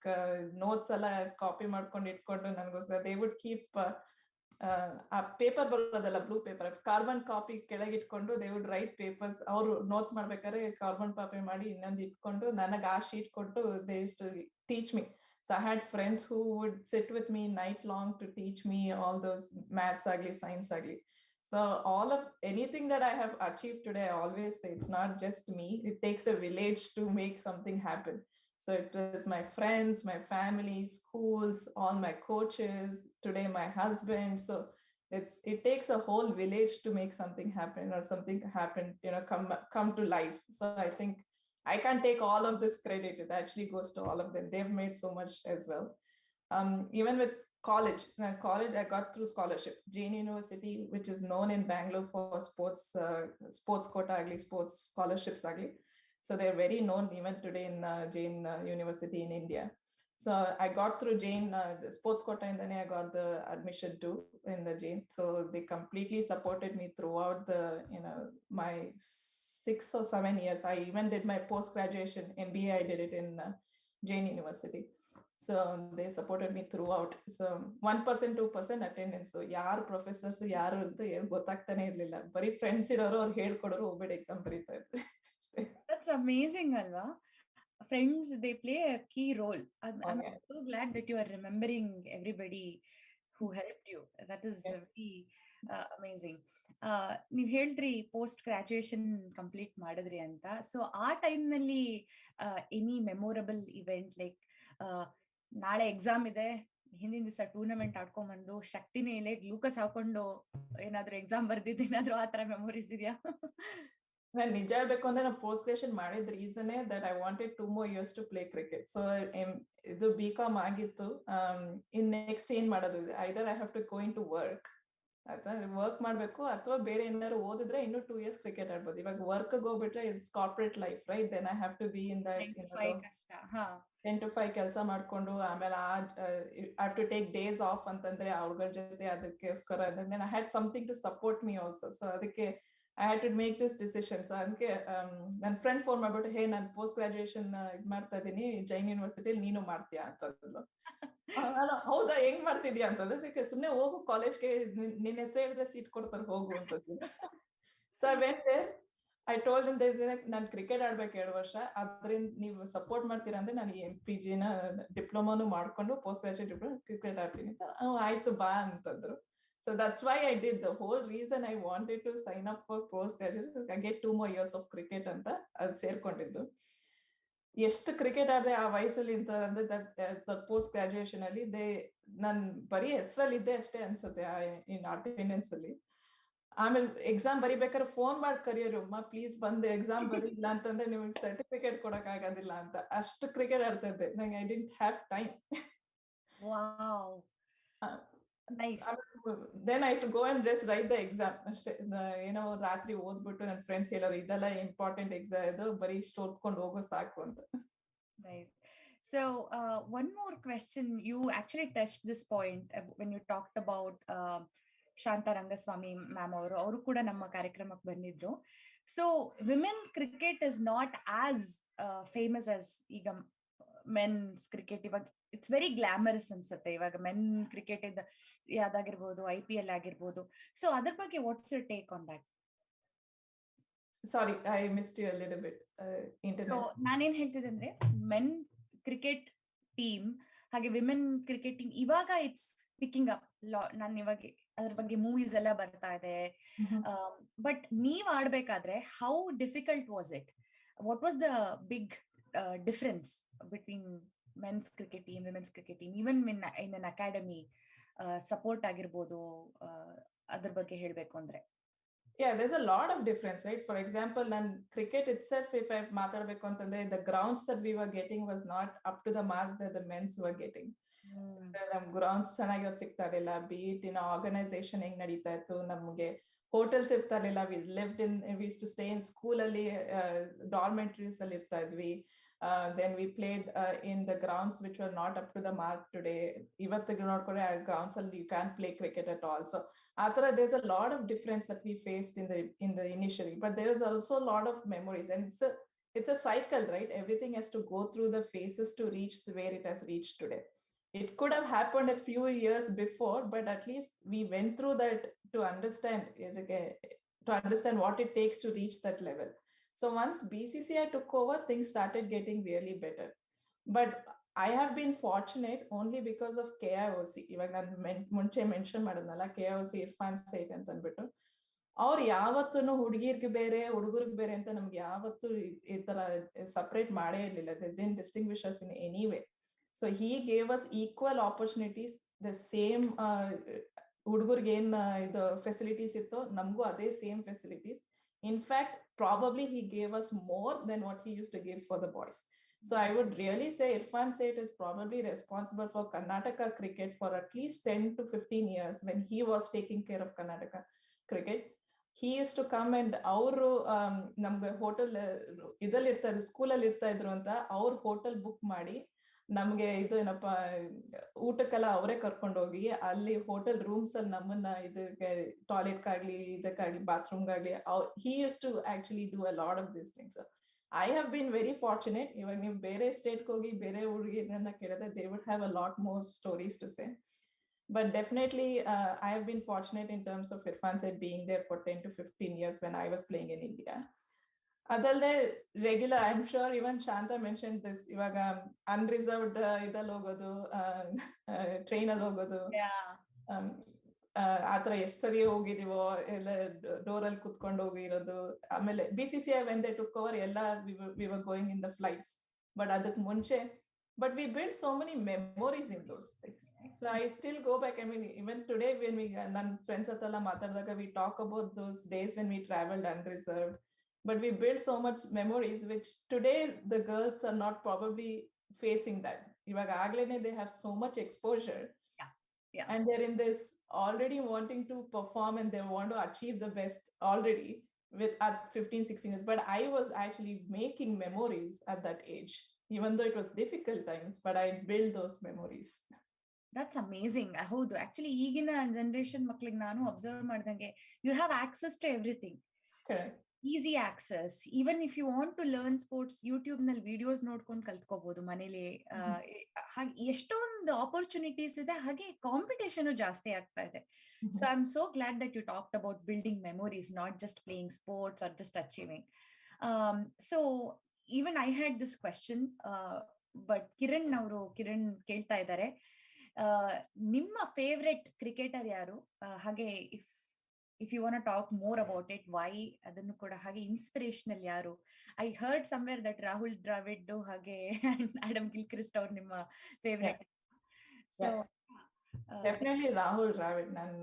notes ಎಲ್ಲ copy ಮಾಡ್ಕೊಂಡು ಇಟ್ಕೊಂಡು ನನಗೋಸ್ಕರ. They would keep ಆ paper ಬರೋದಲ್ಲ, blue paper, carbon copy ಕೆಳಗಿಟ್ಕೊಂಡು they would write papers. ಅವರು ನೋಟ್ಸ್ ಮಾಡ್ಬೇಕಾದ್ರೆ ಕಾರ್ಬನ್ ಕಾಪಿ ಮಾಡಿ ಇನ್ನೊಂದು ಇಟ್ಕೊಂಡು ನನಗೆ ಆ ಶೀಟ್ ಕೊಟ್ಟು they used to teach me. So I had friends who would sit with me night long to teach me all those maths agli, science agli. So all of anything that I have achieved today, I always say it's not just me. It takes a village to make something happen. So it is my friends, my family, schools, all my coaches, today my husband. So it takes a whole village to make something happen, or something happen, come to life. So I think I can't take all of this credit. It actually goes to all of them. They've made so much as well. Even with college, I got through scholarship. Jain University, which is known in Bangalore for sports quota agli, sports scholarships agli. So they're very known even today in Jain University in India. So I got through Jain, the sports quota, and then I got the admission too in the Jain. So they completely supported me throughout my 6 or 7 years. I even did my post-graduation MBA. I did it in Jain University. So they supported me throughout. So 1% 2% attendance. So ಯಾರು professors ಯಾರು ಅಂತ ಏನು ಗೊತ್ತಾಗ್ತಾನೆ ಇರ್ಲಿಲ್ಲ. ಬರೀ friends ಇರೋರು ಅವ್ರು ಹೇಳ್ಕೊಡೋರು ಹೋಗ್ಬೇಡಿ exam ಬರೀತಾ ಇದ್ರು. That's amazing alva. Friends, they play a key role. I'm so glad that you are remembering everybody who helped you. That is very amazing. ನೀವು ಹೇಳಿದ್ರಿ ಪೋಸ್ಟ್ ಗ್ರಾಜುಯೇಷನ್ ಕಂಪ್ಲೀಟ್ ಮಾಡಿದ್ರಿ ಅಂತ. ಸೊ ಆ ಟೈಮ್ ನಲ್ಲಿ ಎನಿ ಮೆಮೊರಬಲ್ ಇವೆಂಟ್, ಲೈಕ್ ನಾಳೆ exam ಇದೆ, ಹಿಂದಿನ ದಿವಸ ಟೂರ್ನಮೆಂಟ್ ಆಡ್ಕೊಂಡ್ಬಂದು ಶಕ್ತಿನೇ ಇಲ್ಲ, ಗ್ಲೂಕೋಸ್ ಹಾಕೊಂಡು ಏನಾದ್ರು ಎಕ್ಸಾಮ್ ಬರ್ದಿದ್ದು, ಏನಾದ್ರು ಆ ತರ ಮೆಮೊರೀಸ್ ಇದೆಯಾ? ನಾನು ನಿಜ ಹೇಳ್ಬೇಕು ಅಂದ್ರೆ ನಾನು ಪೋಸ್ಟ್ ಗ್ರಾಜುಯೇಷನ್ ಮಾಡಿದ ರೀಸನೇ that I wanted 2 more years to play cricket. So ಇದು BCom ಆಗಿತ್ತು. ಇನ್ ನೆಕ್ಸ್ಟ್ ಏನ್ ಮಾಡೋದು, either I have to go in to work ಮಾಡ್ಬೇಕು, ಅಥವಾ ಬೇರೆ ಏನಾದ್ರು ಓದಿದ್ರೆ ಇನ್ನು 2 years ಕ್ರಿಕೆಟ್ ಆಡ್ಬೋದು. ಇವಾಗ ವರ್ಕ್ ಹೋಗ್ಬಿಟ್ರೆ it's corporate life, right? Then I have to be in that 10 to 5 ಕೆಲಸ ಮಾಡ್ಕೊಂಡು, ಆಮೇಲೆ I have to take days off ಅಂತಂದ್ರೆ ಅವ್ರಗಳ ಜೊತೆ ಅದಕ್ಕೋಸ್ಕರ. Then I had something to support me also. So ಅದಕ್ಕೆ I had to make this decision. So ಅದಕ್ಕೆ ನನ್ನ ಫ್ರೆಂಡ್ ಫೋನ್ ಮಾಡ್ಬಿಟ್ಟು, ಹೇ ನಾನು ಪೋಸ್ಟ್ ಗ್ರಾಜುಯೇಷನ್ ಇದು ಮಾಡ್ತಾ ಇದ್ದೀನಿ ಜೈನ್ ಯೂನಿವರ್ಸಿಟಿಲಿ, ನೀನು ಮಾಡ್ತೀಯಾ ಅಂತಂದ್ರು. ಹೌದಾ, ಹೆಂಗ್ ಮಾಡ್ತಿದ್ಯಾ ಅಂತಂದ್ರೆ, ಸುಮ್ನೆ ಹೋಗು ಕಾಲೇಜ್ಗೆ, ನಿನ್ನ ಹೆಸರು ಹೇಳಿದ್ರೆ ಸೀಟ್ ಕೊಡ್ತಾರೆ, ಹೋಗು ಅಂತಂದ್ರು. So I went there. I told them ನಾನು ಕ್ರಿಕೆಟ್ ಆಡ್ಬೇಕು 2 ವರ್ಷ, ಅದ್ರಿಂದ ನೀವು ಸಪೋರ್ಟ್ ಮಾಡ್ತೀರಾ ಅಂದ್ರೆ ನಾನು MPG ಡಿಪ್ಲೊಮಾನು ಮಾಡ್ಕೊಂಡು ಪೋಸ್ಟ್ ಗ್ರಾಜುಯೇಟ್ ಡಿಪ್ಲೊಮಾ ಕ್ರಿಕೆಟ್ ಆಡ್ತೀನಿ ಅಂತ. ಆಯ್ತು ಬಾ ಅಂತಂದ್ರು. So that's why I did. The whole reason I wanted to sign up for post graduation, I get 2 more years of cricket ಅಂತ ಅದು ಸೇರ್ಕೊಂಡಿದ್ದು. ಎಷ್ಟು ಕ್ರಿಕೆಟ್ ಆಡಿದೆ ಆ ವಯಸ್ಸಲ್ಲಿ ಅಂತ ಅಂದ್ರೆ ದಟ್ ಪೋಸ್ಟ್ ಗ್ರಾಜುಯೇಷನ್ ಅಲ್ಲಿ ನನ್ ಬರೀ ಹೆಸರಲ್ಲಿ ಇದ್ದೆ ಅಷ್ಟೇ ಅನ್ಸುತ್ತೆ ಇನ್ ಅಟೆಂಡೆನ್ಸ್ ಅಲ್ಲಿ. ಆಮೇಲೆ ಎಕ್ಸಾಮ್ ಬರಿಬೇಕಾದ್ರೆ ಫೋನ್ ಮಾಡಿ ಕರಿಯೋರು, ಅಮ್ಮ ಪ್ಲೀಸ್ ಬಂದು ಎಕ್ಸಾಮ್ ಬರೀಲ್ಲ ಅಂತಂದ್ರೆ ನಿಮಗೆ ಸರ್ಟಿಫಿಕೇಟ್ ಕೊಡಕ್ ಆಗೋದಿಲ್ಲ ಅಂತ. ಅಷ್ಟು ಕ್ರಿಕೆಟ್ ಆಡ್ತಾ ಇದ್ದೆ. ನಂಗೆ I didn't have time. Wow, nice. Then I to go and just write the exam ಅಷ್ಟೇ. ಏನೋ ರಾತ್ರಿ ಓದ್ಬಿಟ್ಟು ನನ್ನ ಫ್ರೆಂಡ್ಸ್ ಹೇಳೋರು ಇದೆಲ್ಲ ಇಂಪಾರ್ಟೆಂಟ್ ಎಕ್ಸಾಮ್, ಇದು ಬರೀ ಇಷ್ಟು ಓದ್ಕೊಂಡು ಹೋಗೋ ಸಾಕು ಅಂತ. Nice. So one more question. You actually touched this point when you talked about Shantha Rangaswamy ma'am ಅವರು ಕೂಡ ನಮ್ಮ ಕಾರ್ಯಕ್ರಮಕ್ಕೆ ಬಂದಿದ್ರು. So women cricket is not as famous as ಈಗ ಮೆನ್ಸ್ ಕ್ರಿಕೆಟ್. ಇವಾಗ ಇಟ್ಸ್ ವೆರಿ ಗ್ಲಾಮರಸ್ ಅನ್ಸುತ್ತೆ ಇವಾಗ ಮೆನ್ ಕ್ರಿಕೆಟ್ ಇದ್ದ ಯಾವ್ದಾಗಿರ್ಬೋದು, IPL ಆಗಿರ್ಬೋದು. ಸೊ ಅದ್ರ ಬಗ್ಗೆ what's your take on that? Sorry, I missed you a little bit. So ನಾನೇನ್ ಹೇಳ್ತಿದ್ದೆ ಅಂದ್ರೆ ಮೆನ್ ಕ್ರಿಕೆಟ್ ಟೀಮ್ ಹಾಗೆ ವಿಮೆನ್ ಕ್ರಿಕೆಟ್ ಟೀಮ್ ಇವಾಗ ಇಟ್ಸ್ ಪಿಕಿಂಗ್ ಅಪ್. ನಾನು ಇವಾಗ ಅದ್ರ ಬಗ್ಗೆ ಮೂವೀಸ್ ಎಲ್ಲ ಬರ್ತಾ ಇದೆ. ಬಟ್ ನೀವ್ ಆಡ್ಬೇಕಾದ್ರೆ how difficult was it? What was the big difference between men's cricket team, women's cricket team, even in an academy support ಆಗಿರ್ಬೋದು, ಅದ್ರ ಬಗ್ಗೆ ಹೇಳ್ಬೇಕು ಅಂದ್ರೆ? Yeah, there's a lot of difference, right? For example, in cricket itself, if I matadbeku antandre, the grounds that we were getting was not up to the mark that the men's were getting. Grounds ಚೆನ್ನಾಗಿ ಸಿಗ್ತಾ ಇರಲಿಲ್ಲ. be it in organization ಹೆಂಗ್ ನಡೀತಾ ಇತ್ತು, ನಮ್ಗೆ hotels ಇರ್ತಾ ಇರಲಿಲ್ಲ. we used to stay in school ಅಲ್ಲಿ dormitories ಅಲ್ಲಿ ಇರ್ತಾ ಇದ್ವಿ. Then we played in the grounds which were not up to the mark today. ಇವತ್ತಿಗೆ ನೋಡ್ಕೊಂಡ್ರೆ ಆ grounds ಅಲ್ಲಿ you can't play cricket at all. So there's a lot of difference that we faced in the initially, but there is also a lot of memories, and it's a cycle, right? Everything has to go through the phases to reach where it has reached today. It could have happened a few years before, but at least we went through that to understand what it takes to reach that level. So once BCCI took over, things started getting really better. But I have been fortunate only because of KIOC. ಇವಾಗ ನಾನು ಮುಂಚೆ mention ಮಾಡಿದ್ನಲ್ಲ KIOC Irfan Sait ಅಂತ ಅಂದ್ಬಿಟ್ಟು, ಅವ್ರು ಯಾವತ್ತೂ ಹುಡುಗಿರ್ಗೆ ಬೇರೆ ಹುಡುಗರಿಗೆ ಬೇರೆ ಅಂತ ನಮ್ಗೆ ಯಾವತ್ತೂ ಈ ತರ ಸಪರೇಟ್ ಮಾಡೇ ಇರ್ಲಿಲ್ಲ. They didn't distinguish us in any way. So he gave us equal opportunities. The same ಹುಡುಗರಿಗೆ ಏನ್ ಇದು ಫೆಸಿಲಿಟೀಸ್ ಇತ್ತು, ನಮಗೂ ಅದೇ same facilities. In fact, probably he gave us more than what he used to give for the boys. So I would really say Irfan Seth is probably responsible for Karnataka cricket for at least 10 to 15 years when he was taking care of Karnataka cricket. He used to come and ಅವರು ನಮ್ಗೆ hotel ಇದಲ್ಲಿ ಇರ್ತಾ ಇದ್ರು, ಸ್ಕೂಲಲ್ಲಿ ಇರ್ತಾ ಇದ್ರು ಅಂತ ಅವ್ರ hotel book ಮಾಡಿ ನಮ್ಗೆ ಇದು ಏನಪ್ಪ ಊಟಕ್ಕೆಲ್ಲ ಅವರೇ ಕರ್ಕೊಂಡು ಹೋಗಿ ಅಲ್ಲಿ ಹೋಟೆಲ್ ರೂಮ್ಸ್ ಅಲ್ಲಿ ನಮ್ಮನ್ನ ಇದಕ್ಕೆ ಟಾಯ್ಲೆಟ್ಗಾಗ್ಲಿ ಇದಕ್ಕಾಗ್ಲಿ ಬಾತ್ರೂಮ್ಗಾಗ್ಲಿ he used to actually do a lot of these things. So I have been very fortunate. ಇವಾಗ ನೀವು ಬೇರೆ ಸ್ಟೇಟ್ಗೆ ಹೋಗಿ ಬೇರೆ ಹುಡುಗಿರನ್ನ ಕೇಳಿದ್ರೆ they would have a lot more stories to say. But definitely I have been fortunate in terms of Irfan Seth being there for 10 to 15 years when I was playing in India. ಅದಲ್ಲದೆ regular, I am sure even Shantha mention this, ಇವಾಗ unreserved ಇದಲ್ಲಿ ಹೋಗೋದು, train ಅಲ್ಲಿ ಹೋಗೋದು, ಆತರ ಎಷ್ಟು ಸರಿ ಹೋಗಿದೀವೋ, ಎಲ್ಲ ಡೋರ್ ಅಲ್ಲಿ ಕುತ್ಕೊಂಡು ಹೋಗಿರೋದು. ಆಮೇಲೆ BCCI when they took over ಎಲ್ಲ we were going in the flights. But ಅದಕ್ಕೆ ಮುಂಚೆ we built so many memories in those things. So I still go back. I mean, even today when ನನ್ನ friends ಹತ್ತೆಲ್ಲ ಮಾತಾಡಿದಾಗ we talk about those days when we traveled unreserved. But we built so much memories, which today the girls are not probably facing that. ಇವಾಗ ಆಗ್ಲೇನೆ they have so much exposure. Yeah. And they're in this already wanting to perform and they want to achieve the best already at 15, 16 years. But I was actually making memories at that age, even though it was difficult times, but I built those memories. That's amazing. ಹೌದು, actually ಈಗಿನ generation ಮಕ್ಳಿಗೆ ನಾನು observe ಮಾಡ್ದಂಗೆ you have access to everything. Correct. Easy access. Even if you want to learn sports, YouTube ನಲ್ಲಿ videos ನೋಡ್ಕೊಂಡು ಕಲ್ತ್ಕೋಬಹುದು ಮನೇಲಿ. ಹಾಗೆ ಎಷ್ಟೊಂದು ಆಪರ್ಚುನಿಟೀಸ್ ಇದೆ, ಹಾಗೆ ಕಾಂಪಿಟೇಷನ್ ಜಾಸ್ತಿ ಆಗ್ತಾ ಇದೆ. So I am so glad that you talked about building memories, not just playing sports or just achieving. So even I had this question, but Kiran ಕೇಳ್ತಾ ಇದ್ದಾರೆ, ನಿಮ್ಮ ಫೇವ್ರೆಟ್ ಕ್ರಿಕೆಟರ್ ಯಾರು? ಹಾಗೆ if you want talk more about it, why ಅದನ್ನು ಕೂಡ, ಹಾಗೆ inspirational ಯಾರು? I heard somewhere that Rahul Dravid ಹಾಗೆ ಆಡಮ್ ಗಿಲ್ಕ್ರಿಸ್ಟ್ ಅವ್ರು ನಿಮ್ಮ favourite. So definitely Rahul Dravid. ನಾನು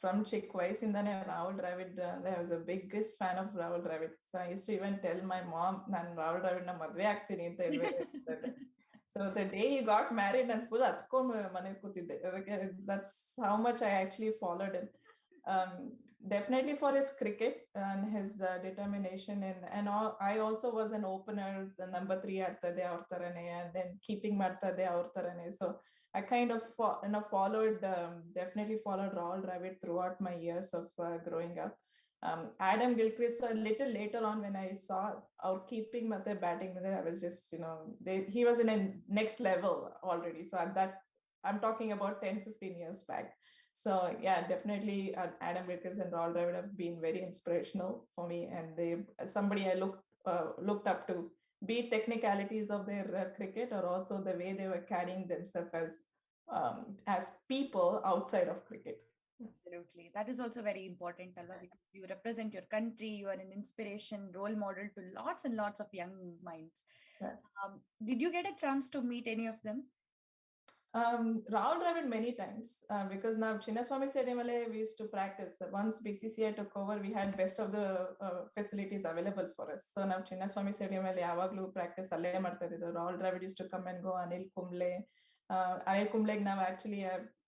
ಫ್ರಮ್ ಚಿಕ್ಕ ವಯಸ್ಸಿಂದಾನೇ ರಾಹುಲ್ ದ್ರಾವಿಡ್ ಅಂದ್ರೆ I was a biggest fan of Rahul Dravid. So I use to even tell my mom ನಾನು ರಾಹುಲ್ ದ್ರಾವಿಡ್ ನ ಮದ್ವೆ ಆಗ್ತೀನಿ ಅಂತ ಹೇಳ್ಬೇಕು. So the day he got married ನಾನು ಫುಲ್ ಹತ್ಕೊಂಡು ಮನೆಗೆ ಕೂತಿದ್ದೆ. ಅದಕ್ಕೆ that's how much I actually followed him. Definitely for his cricket and his determination, and all, I also was an opener, the number 3 ಆಡ್ತದೆ ಅವ್ರ ತರನೇ, and then keeping ಮಾಡ್ತದೆ ಅವ್ರ ತರನೇ. So I kind of followed, definitely followed Rahul Dravid throughout my years of growing up. Adam Gilchrist a little later on when I saw our keeping matte batting, I was just, he was in a next level already. So at that, I'm talking about 10-15 years back. So yeah, definitely Adam Gilchrist and Rahul Dravid have been very inspirational for me, and they somebody I looked up to, be it technicalities of their cricket or also the way they were carrying themselves as people outside of cricket. Absolutely, that is also very important, Alva, because you represent your country, you are an inspiration, role model to lots and lots of young minds. Yeah. Did you get a chance to meet any of them? Rahul Dravid many times, because now Chinnaswamy Stadium we used to practice. Once BCCI took over, we had best of the facilities available for us. So now Chinnaswamy Stadium yavaglu practice alle ಮಾಡ್ತಾ ಇದ್ದಿದ್ದು. Rahul Dravid used to come and go. Anil Kumble now actually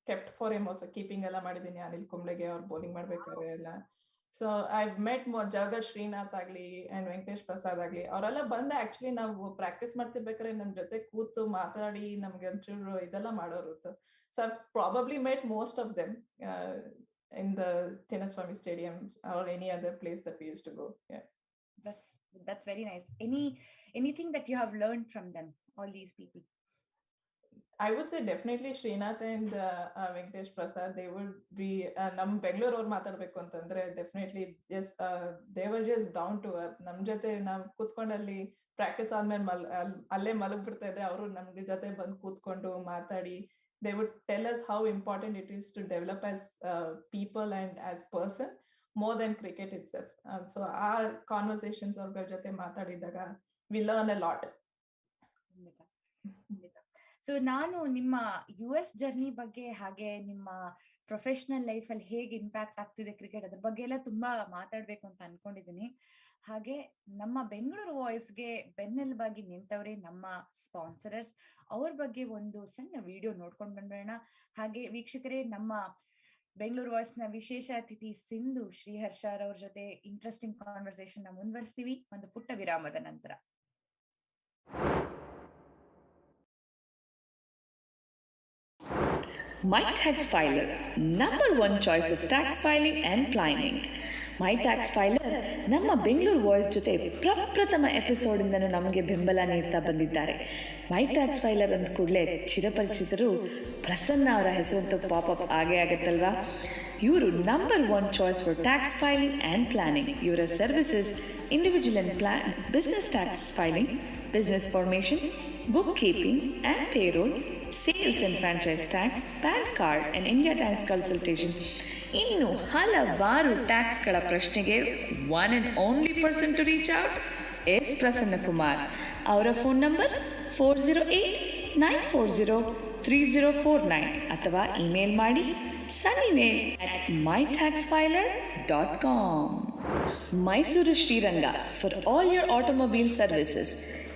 kept for him also, keeping ಎಲ್ಲ ಮಾಡಿದೀನಿ ಅನಿಲ್ ಕುಂಬ್ಳೆಗೆ ಅವ್ರು bowling ಮಾಡ್ಬೇಕಾದ್ರೆ ಎಲ್ಲ. So I've met Jagat Srinath agli and Venkatesh Prasad agli, ಅವರೆಲ್ಲ ಬಂದು actually ನಾವು ಪ್ರಾಕ್ಟೀಸ್ ಮಾಡ್ತಿರ್ಬೇಕಾದ್ರೆ ನಮ್ ಜೊತೆ ಕೂತು ಮಾತಾಡಿ ನಮ್ಗೆ ಒಂಚೂರು ಇದೆಲ್ಲ ಮಾಡೋರು. So I've probably met most of them in the Chinnaswamy Stadium or any other place that we used to go. Yeah, that's very nice. Anything that you have learned from them, all these people? I would say definitely Srinath and Venkatesh Prasad, they would be nam Bengaluru ಅವರು ಮಾತಾಡಬೇಕು ಅಂತಂದ್ರೆ definitely just they were just down to earth. ನಮ್ ಜೊತೆ ನಾವು ಕೂತ್ಕೊಂಡಲ್ಲಿ practice ಆದ್ಮೇಲೆ ಅಲ್ಲೇ ಮಲಗ್ಬಿಡ್ತಾ ಇದ್ರೆ ಅವರು ನಮ್ ಜೊತೆ ಬಂದು ಕೂತ್ಕೊಂಡು ಮಾತಾಡಿ, they would tell us how important it is to develop as people and as person more than cricket itself. So our conversations ಅವ್ರ ಜೊತೆ ಮಾತಾಡಿದಾಗ we learn a lot. So ನಾನು ನಿಮ್ಮ US ಜರ್ನಿ ಬಗ್ಗೆ ಹಾಗೆ ನಿಮ್ಮ ಪ್ರೊಫೆಷನಲ್ ಲೈಫ್ ಅಲ್ಲಿ ಹೇಗೆ ಇಂಪ್ಯಾಕ್ಟ್ ಆಗ್ತಿದೆ ಕ್ರಿಕೆಟ್, ಅದ್ರ ಬಗ್ಗೆ ಎಲ್ಲ ತುಂಬಾ ಮಾತಾಡ್ಬೇಕು ಅಂತ ಅನ್ಕೊಂಡಿದ್ದೀನಿ. ಹಾಗೆ ನಮ್ಮ ಬೆಂಗಳೂರು ವಾಯ್ಸ್ಗೆ ಬೆನ್ನೆಲುಬಾಗಿ ನಿಂತವ್ರೆ ನಮ್ಮ ಸ್ಪಾನ್ಸರರ್ಸ್, ಅವ್ರ ಬಗ್ಗೆ ಒಂದು ಸಣ್ಣ ವಿಡಿಯೋ ನೋಡ್ಕೊಂಡು ಬಂದ್ಬಿಡೋಣ. ಹಾಗೆ ವೀಕ್ಷಕರೇ, ನಮ್ಮ ಬೆಂಗಳೂರು ವಾಯ್ಸ್ ನ ವಿಶೇಷ ಅತಿಥಿ ಸಿಂಧು ಶ್ರೀಹರ್ಷ ಅವ್ರ ಜೊತೆ ಇಂಟ್ರೆಸ್ಟಿಂಗ್ ಕಾನ್ವರ್ಸೇಷನ್ ನ ಮುಂದುವರಿಸ್ತೀವಿ ಒಂದು ಪುಟ್ಟ ವಿರಾಮದ ನಂತರ. My Tax Filer, number one choice of tax filing and planning. My Tax Filer ನಮ್ಮ ಬೆಂಗಳೂರು ವಾಯ್ಸ್ ಜೊತೆ ಪ್ರಪ್ರಥಮ ಎಪಿಸೋಡ್ ಇಂದನೂ ನಮಗೆ ಬೆಂಬಲ ನೀಡ್ತಾ ಬಂದಿದ್ದಾರೆ. ಮೈ ಟ್ಯಾಕ್ಸ್ ಫೈಲರ್ ಅಂದ ಕೂಡಲೇ ಚಿರಪರಿಚಿತರು ಪ್ರಸನ್ನ ಅವರ ಹೆಸರಂತೂ ಪಾಪಪ್ ಆಗೇ ಆಗುತ್ತಲ್ವಾ. ಇವರು number one choice for tax filing and planning. ಇವರ services individual and business tax filing, business formation, book keeping and payroll, sales and franchise tax, PAN card and India tax consultation, ಇನ್ನು ಹಲವಾರು ಟ್ಯಾಕ್ಸ್ಗಳ ಪ್ರಶ್ನೆಗೆ one and only person to reach out S Prasanna Kumar. ಅವರ phone number 408-940-3049 ಅಥವಾ email ಮಾಡಿ sunnymail@mytaxfiler.com. Mysuru Sriranga for all your automobile services.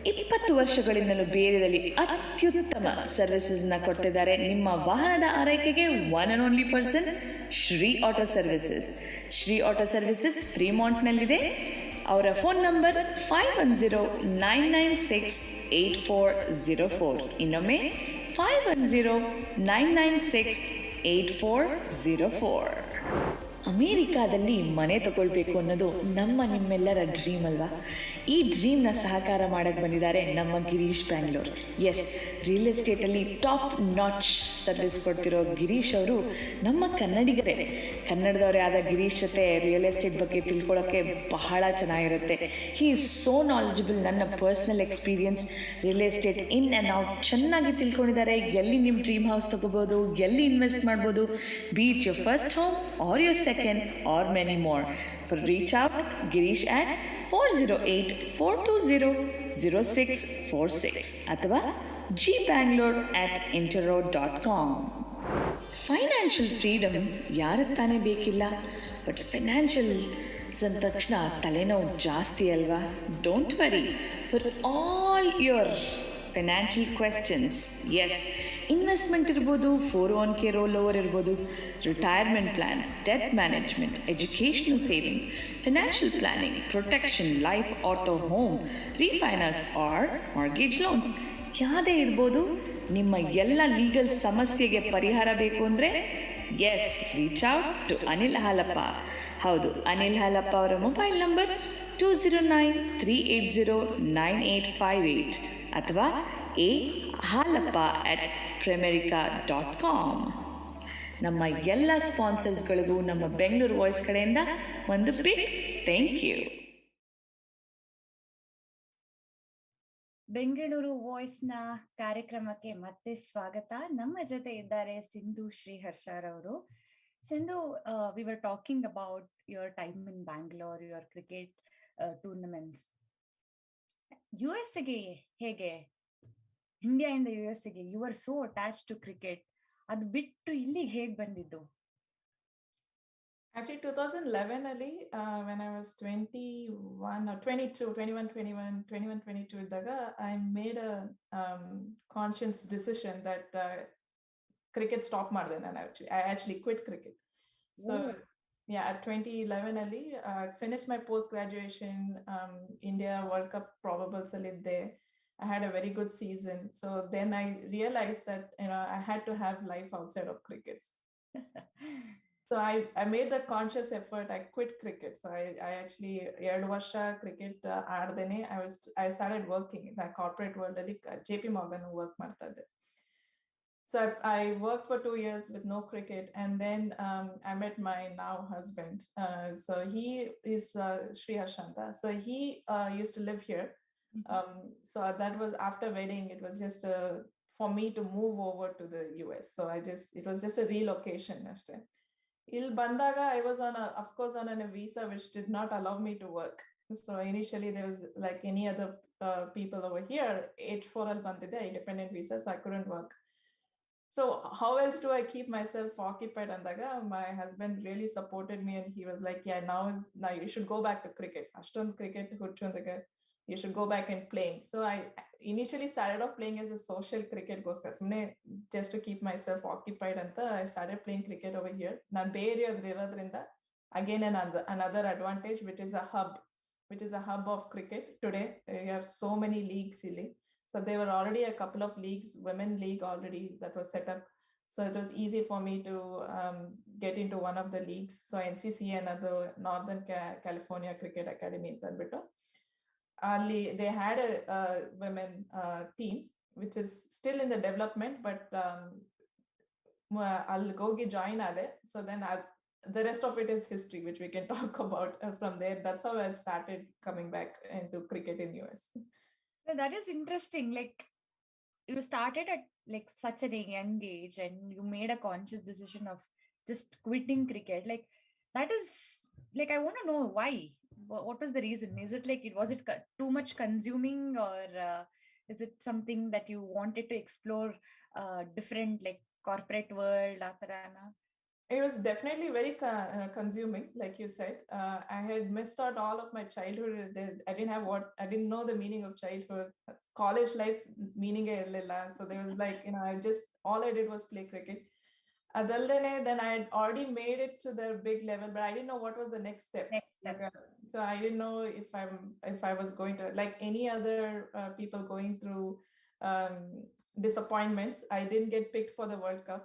20 ವರ್ಷಗಳಿಂದಲೂ ಬೇರೆಯಲ್ಲಿ ಅತ್ಯುತ್ತಮ ಸರ್ವಿಸಸ್ನ ಕೊಡ್ತಿದ್ದಾರೆ. ನಿಮ್ಮ ವಾಹನದ ಆರೈಕೆಗೆ one and only person Shri auto services. Shri auto services ಫ್ರೀಮಾಂಟ್ನಲ್ಲಿದೆ. ಅವರ ಫೋನ್ ನಂಬರ್ 510-996-8404. ಇನ್ನೊಮ್ಮೆ 510-996-8404. ಅಮೇರಿಕಾದಲ್ಲಿ ಮನೆ ತಗೊಳ್ಬೇಕು ಅನ್ನೋದು ನಿಮ್ಮೆಲ್ಲರ ಡ್ರೀಮ್ ಅಲ್ವಾ? ಈ ಡ್ರೀಮ್ನ ಸಹಕಾರ ಮಾಡಕ್ಕೆ ಬಂದಿದ್ದಾರೆ ನಮ್ಮ ಗಿರೀಶ್ ಬ್ಯಾಂಗ್ಳೂರ್. ಎಸ್, ರಿಯಲ್ ಎಸ್ಟೇಟಲ್ಲಿ ಟಾಪ್ ನಾಚ್ ಸರ್ವಿಸ್ ಕೊಡ್ತಿರೋ ಗಿರೀಶ್ ಅವರು ನಮ್ಮ ಕನ್ನಡಿಗರೇ. ಕನ್ನಡದವರೇ ಆದ ಗಿರೀಶ್ ಜೊತೆ ರಿಯಲ್ ಎಸ್ಟೇಟ್ ಬಗ್ಗೆ ತಿಳ್ಕೊಳ್ಳೋಕ್ಕೆ ಬಹಳ ಚೆನ್ನಾಗಿರುತ್ತೆ. He is so knowledgeable. ನನ್ನ personal experience, real estate in and out ಚೆನ್ನಾಗಿ ತಿಳ್ಕೊಂಡಿದ್ದಾರೆ. ಎಲ್ಲಿ ನಿಮ್ಮ ಡ್ರೀಮ್ ಹೌಸ್ ತಗೋಬೋದು, ಎಲ್ಲಿ ಇನ್ವೆಸ್ಟ್ ಮಾಡ್ಬೋದು, be it your first home or your second or many more. For reach out Girish at 408-420-0646 ಅಥವಾ gbangalore@interroad.com. ಫೈನಾನ್ಷಿಯಲ್ ಫ್ರೀಡಮ್ ಯಾರಿಗೆ ತಾನೇ ಬೇಕಿಲ್ಲ? ಬಟ್ ಫೈನಾನ್ಷಿಯಲ್ಸ್ ಅಂದ ತಕ್ಷಣ ತಲೆನೋವು ಜಾಸ್ತಿ ಅಲ್ವಾ? Don't worry, for all your financial questions, yes, investment ಇರ್ಬೋದು, 401k ರೋಲ್ ಓವರ್ ಇರ್ಬೋದು, retirement plans, debt management, educational savings, financial planning, protection, life, auto, home, refinance or mortgage loans ಯಾವುದೇ ಇರ್ಬೋದು. ನಿಮ್ಮ ಎಲ್ಲ ಲೀಗಲ್ ಸಮಸ್ಯೆಗೆ ಪರಿಹಾರ ಬೇಕು ಅಂದರೆ yes, reach out to Anil Halappa. ಹೌದು, ಅನಿಲ್ ಹಾಲಪ್ಪ ಅವರ ಮೊಬೈಲ್ ನಂಬರ್ 209-380-9858 ಅಥವಾ halappa@primerica.com. ನಮ್ಮ ಎಲ್ಲ ಸ್ಪಾನ್ಸರ್ಸ್ಗಳಿಗೂ ನಮ್ಮ ಬೆಂಗಳೂರು ವಾಯ್ಸ್ ಕಡೆಯಿಂದ ಒಂದು ಬಿಗ್ ಥ್ಯಾಂಕ್ ಯು. ಬೆಂಗಳೂರು ವಾಯ್ಸ್ನ ಕಾರ್ಯಕ್ರಮಕ್ಕೆ ಮತ್ತೆ ಸ್ವಾಗತ. ನಮ್ಮ ಜೊತೆ ಇದ್ದಾರೆ ಸಿಂಧು ಶ್ರೀಹರ್ಷರ್ ಅವರು. Sindhu, we were talking about your time in Bangalore, your cricket tournaments. ಯುಎಸ್ಗೆ ಹೇಗೆ, ಇಂಡಿಯಾದಿಂದ ಯುಎಸ್ಗೆ you are so attach to cricket, ಅದು ಬಿಟ್ಟು ಇಲ್ಲಿಗೆ ಹೇಗೆ ಬಂದಿದ್ದು? Actually, 2011 ಅಲ್ಲಿ when I was 21 or 22, 22 ಇದ್ದಾಗ I made a conscious decision that cricket stop ಮಾಡಿದೆ ನಾನು. I actually quit cricket. So yeah, at 2011 ಅಲ್ಲಿ finished my post graduation, India World Cup probables ಅಲ್ಲಿ ಇದ್ದೆ. I had a very good season. So then I realized that I had to have life outside of cricket. So I made that conscious effort. I quit cricket. So I actually 2 ವರ್ಷ cricket ಆಡ್ದೇನೆ I started working in the corporate world ಅಲ್ಲಿ JP Morgan work ಮಾಡ್ತಾ ಇದ್ದೆ. So I worked for 2 years with no cricket, and then I met my now husband. So he is Sriharsha. So he used to live here. So that was after wedding. It was just for me to move over to the US. So it was just a relocation. Il bandaga, I was of course on a visa which did not allow me to work. So initially there was like any other people over here, H4 al bandide, independent visa, so I couldn't work. So how else do I keep myself occupied? Andaga my husband really supported me, and he was like, yeah, now you should go back to cricket. Ashtond cricket huchundaga, you should go back and playing. So I initially started off playing as a social cricket goska, just to keep myself occupied anta I started playing cricket over here. Nan Bay Area irodrinda again another advantage, which is a hub of cricket. Today you have so many leagues illi. So there were already a couple of leagues, women league already that was set up. So it was easy for me to get into one of the leagues. So NCCA, another Northern California Cricket Academy ಅಂತ ಅಂದ್ಬಿಟ್ಟು ಅಲ್ಲಿ they had a women team which is still in the development, but I'll go join ade. So then the rest of it is history, which we can talk about from there. That's how I started coming back into cricket in US. So that is interesting. Like, you started at like such a young age, and you made a conscious decision of just quitting cricket. Like, that is like, I want to know why. What was the reason? Is it like, was it too much consuming, or is it something that you wanted to explore different, like corporate world, atarana? It was definitely very consuming, like you said. I had missed out all of my childhood. I didn't know the meaning of childhood. College life meaning irlilla. So there was like, all I did was play cricket. Then I had already made it to the big level, but I didn't know what was the next step. So I didn't know if I was going to, like any other people going through disappointments. I didn't get picked for the World Cup.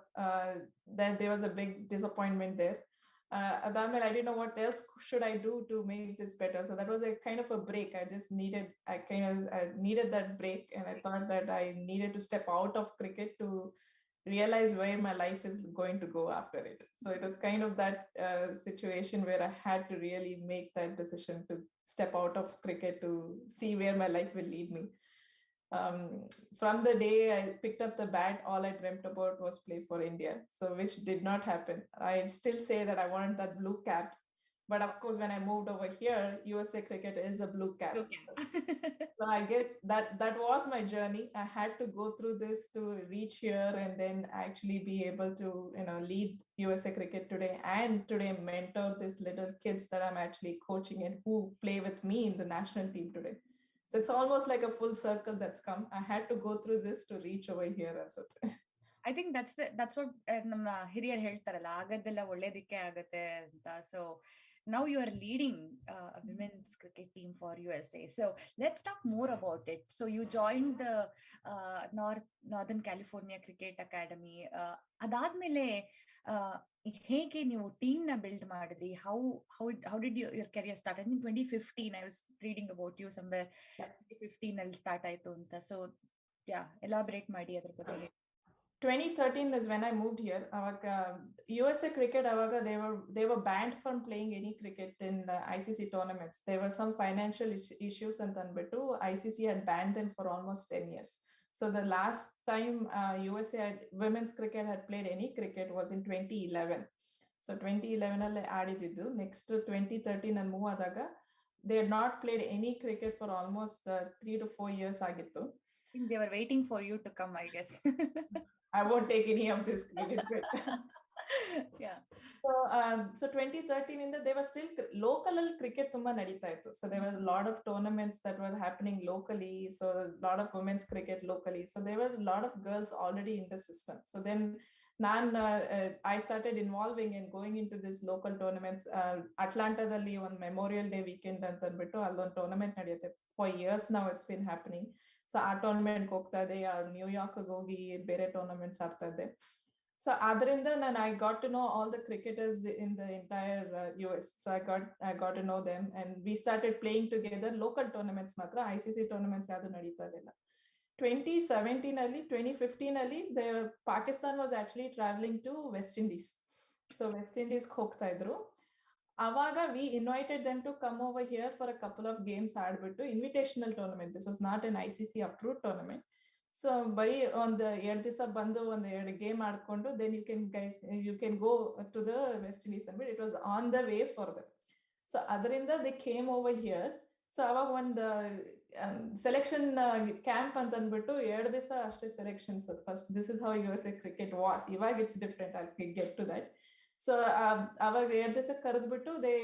Then there was a big disappointment there. Adamel, I didn't know what else should I do to make this better. So that was a kind of a break. I needed that break, and I thought that I needed to step out of cricket to realize where my life is going to go after it. So it was kind of that situation where I had to really make that decision to step out of cricket to see where my life will lead me. From the day I picked up the bat, all I dreamt about was play for India. So which did not happen. I still say that I wanted that blue cap. But of course, when I moved over here, USA cricket is a blue cap. So I guess that was my journey. I had to go through this to reach here and then actually be able to, lead USA cricket today, and today mentor these little kids that I'm actually coaching and who play with me in the national team today. So it's almost like a full circle that's come. I had to go through this to reach over here. I think that's what ನಮ್ಮ ಹಿರಿಯರು ಹೇಳ್ತಾರಲ್ಲ, ಆಗದ್ದೆಲ್ಲ ಒಳ್ಳೇದಕ್ಕೆ ಆಗತ್ತೆ ಅಂತ. So now you are leading a women's cricket team for USA. So let's talk more about it. So you joined the Northern California Cricket Academy. ಅದಾದ್ಮೇಲೆ ಹೇಗೆ ನೀವು team ನ ಬಿಲ್ಡ್ ಮಾಡಿದ್ರಿ? how did your career start? I think 2015 I was reading about you somewhere. 2015 ಅಲ್ಲಿ start ಆಯ್ತು ಅಂತ. So yeah, elaborate ಮಾಡಿ ಅದ್ರ ಬಗ್ಗೆ. 2013 is when I moved here. USA cricket, they were banned from playing any cricket in ICC tournaments. There were some financial issues, and then ICC had banned them for almost 10 years. So the last time women's cricket had played any cricket was in 2011. So 2011 alli aadididdu. Next 2013 and move adaga they had not played any cricket for almost 3 to 4 years agittu. I think they were waiting for you to come, I guess. I won't take any of this credit. Yeah. So 2013 in that they were still local cricket tumba nadita ittu. So there were a lot of tournaments that were happening locally. So a lot of women's cricket locally. So there were a lot of girls already in the system. So then I started involving and going into these local tournaments. Atlanta dalli one Memorial Day weekend anta anbittu allon tournament nadiyate. For years now it's been happening. So ಆ tournament ಹೋಗ್ತಾ ಇದೆ, New York ಹೋಗಿ ಬೇರೆ tournaments ಆಡ್ತಾ ಇದ್ದೆ. So ಅದರಿಂದ I got to know all the cricketers in the entire US. So I got to know them, and we started playing together local tournaments ಮಾತ್ರ. ICC tournaments ಯಾವುದು ನಡೀತಾ ಇರಲಿಲ್ಲ. 2017 ಅಲ್ಲಿ 2015 ಅಲ್ಲಿ Pakistan was actually traveling to West Indies. So West Indies ಹೋಗ್ತಾ ಇದ್ರು. Avaga, we invited them to come over here for a couple of games to invitational tournament. This was not an ICC approved tournament. So by on the Erdisa Bandu on the game adkondo, then you can go to the West Indies. It was on the way for them. So Adrinda, they came over here. So avag when the selection camp antanbittu Erdisa ashte selections. So first, this is how USA cricket was. Ivag it's different. I'll get to that. So they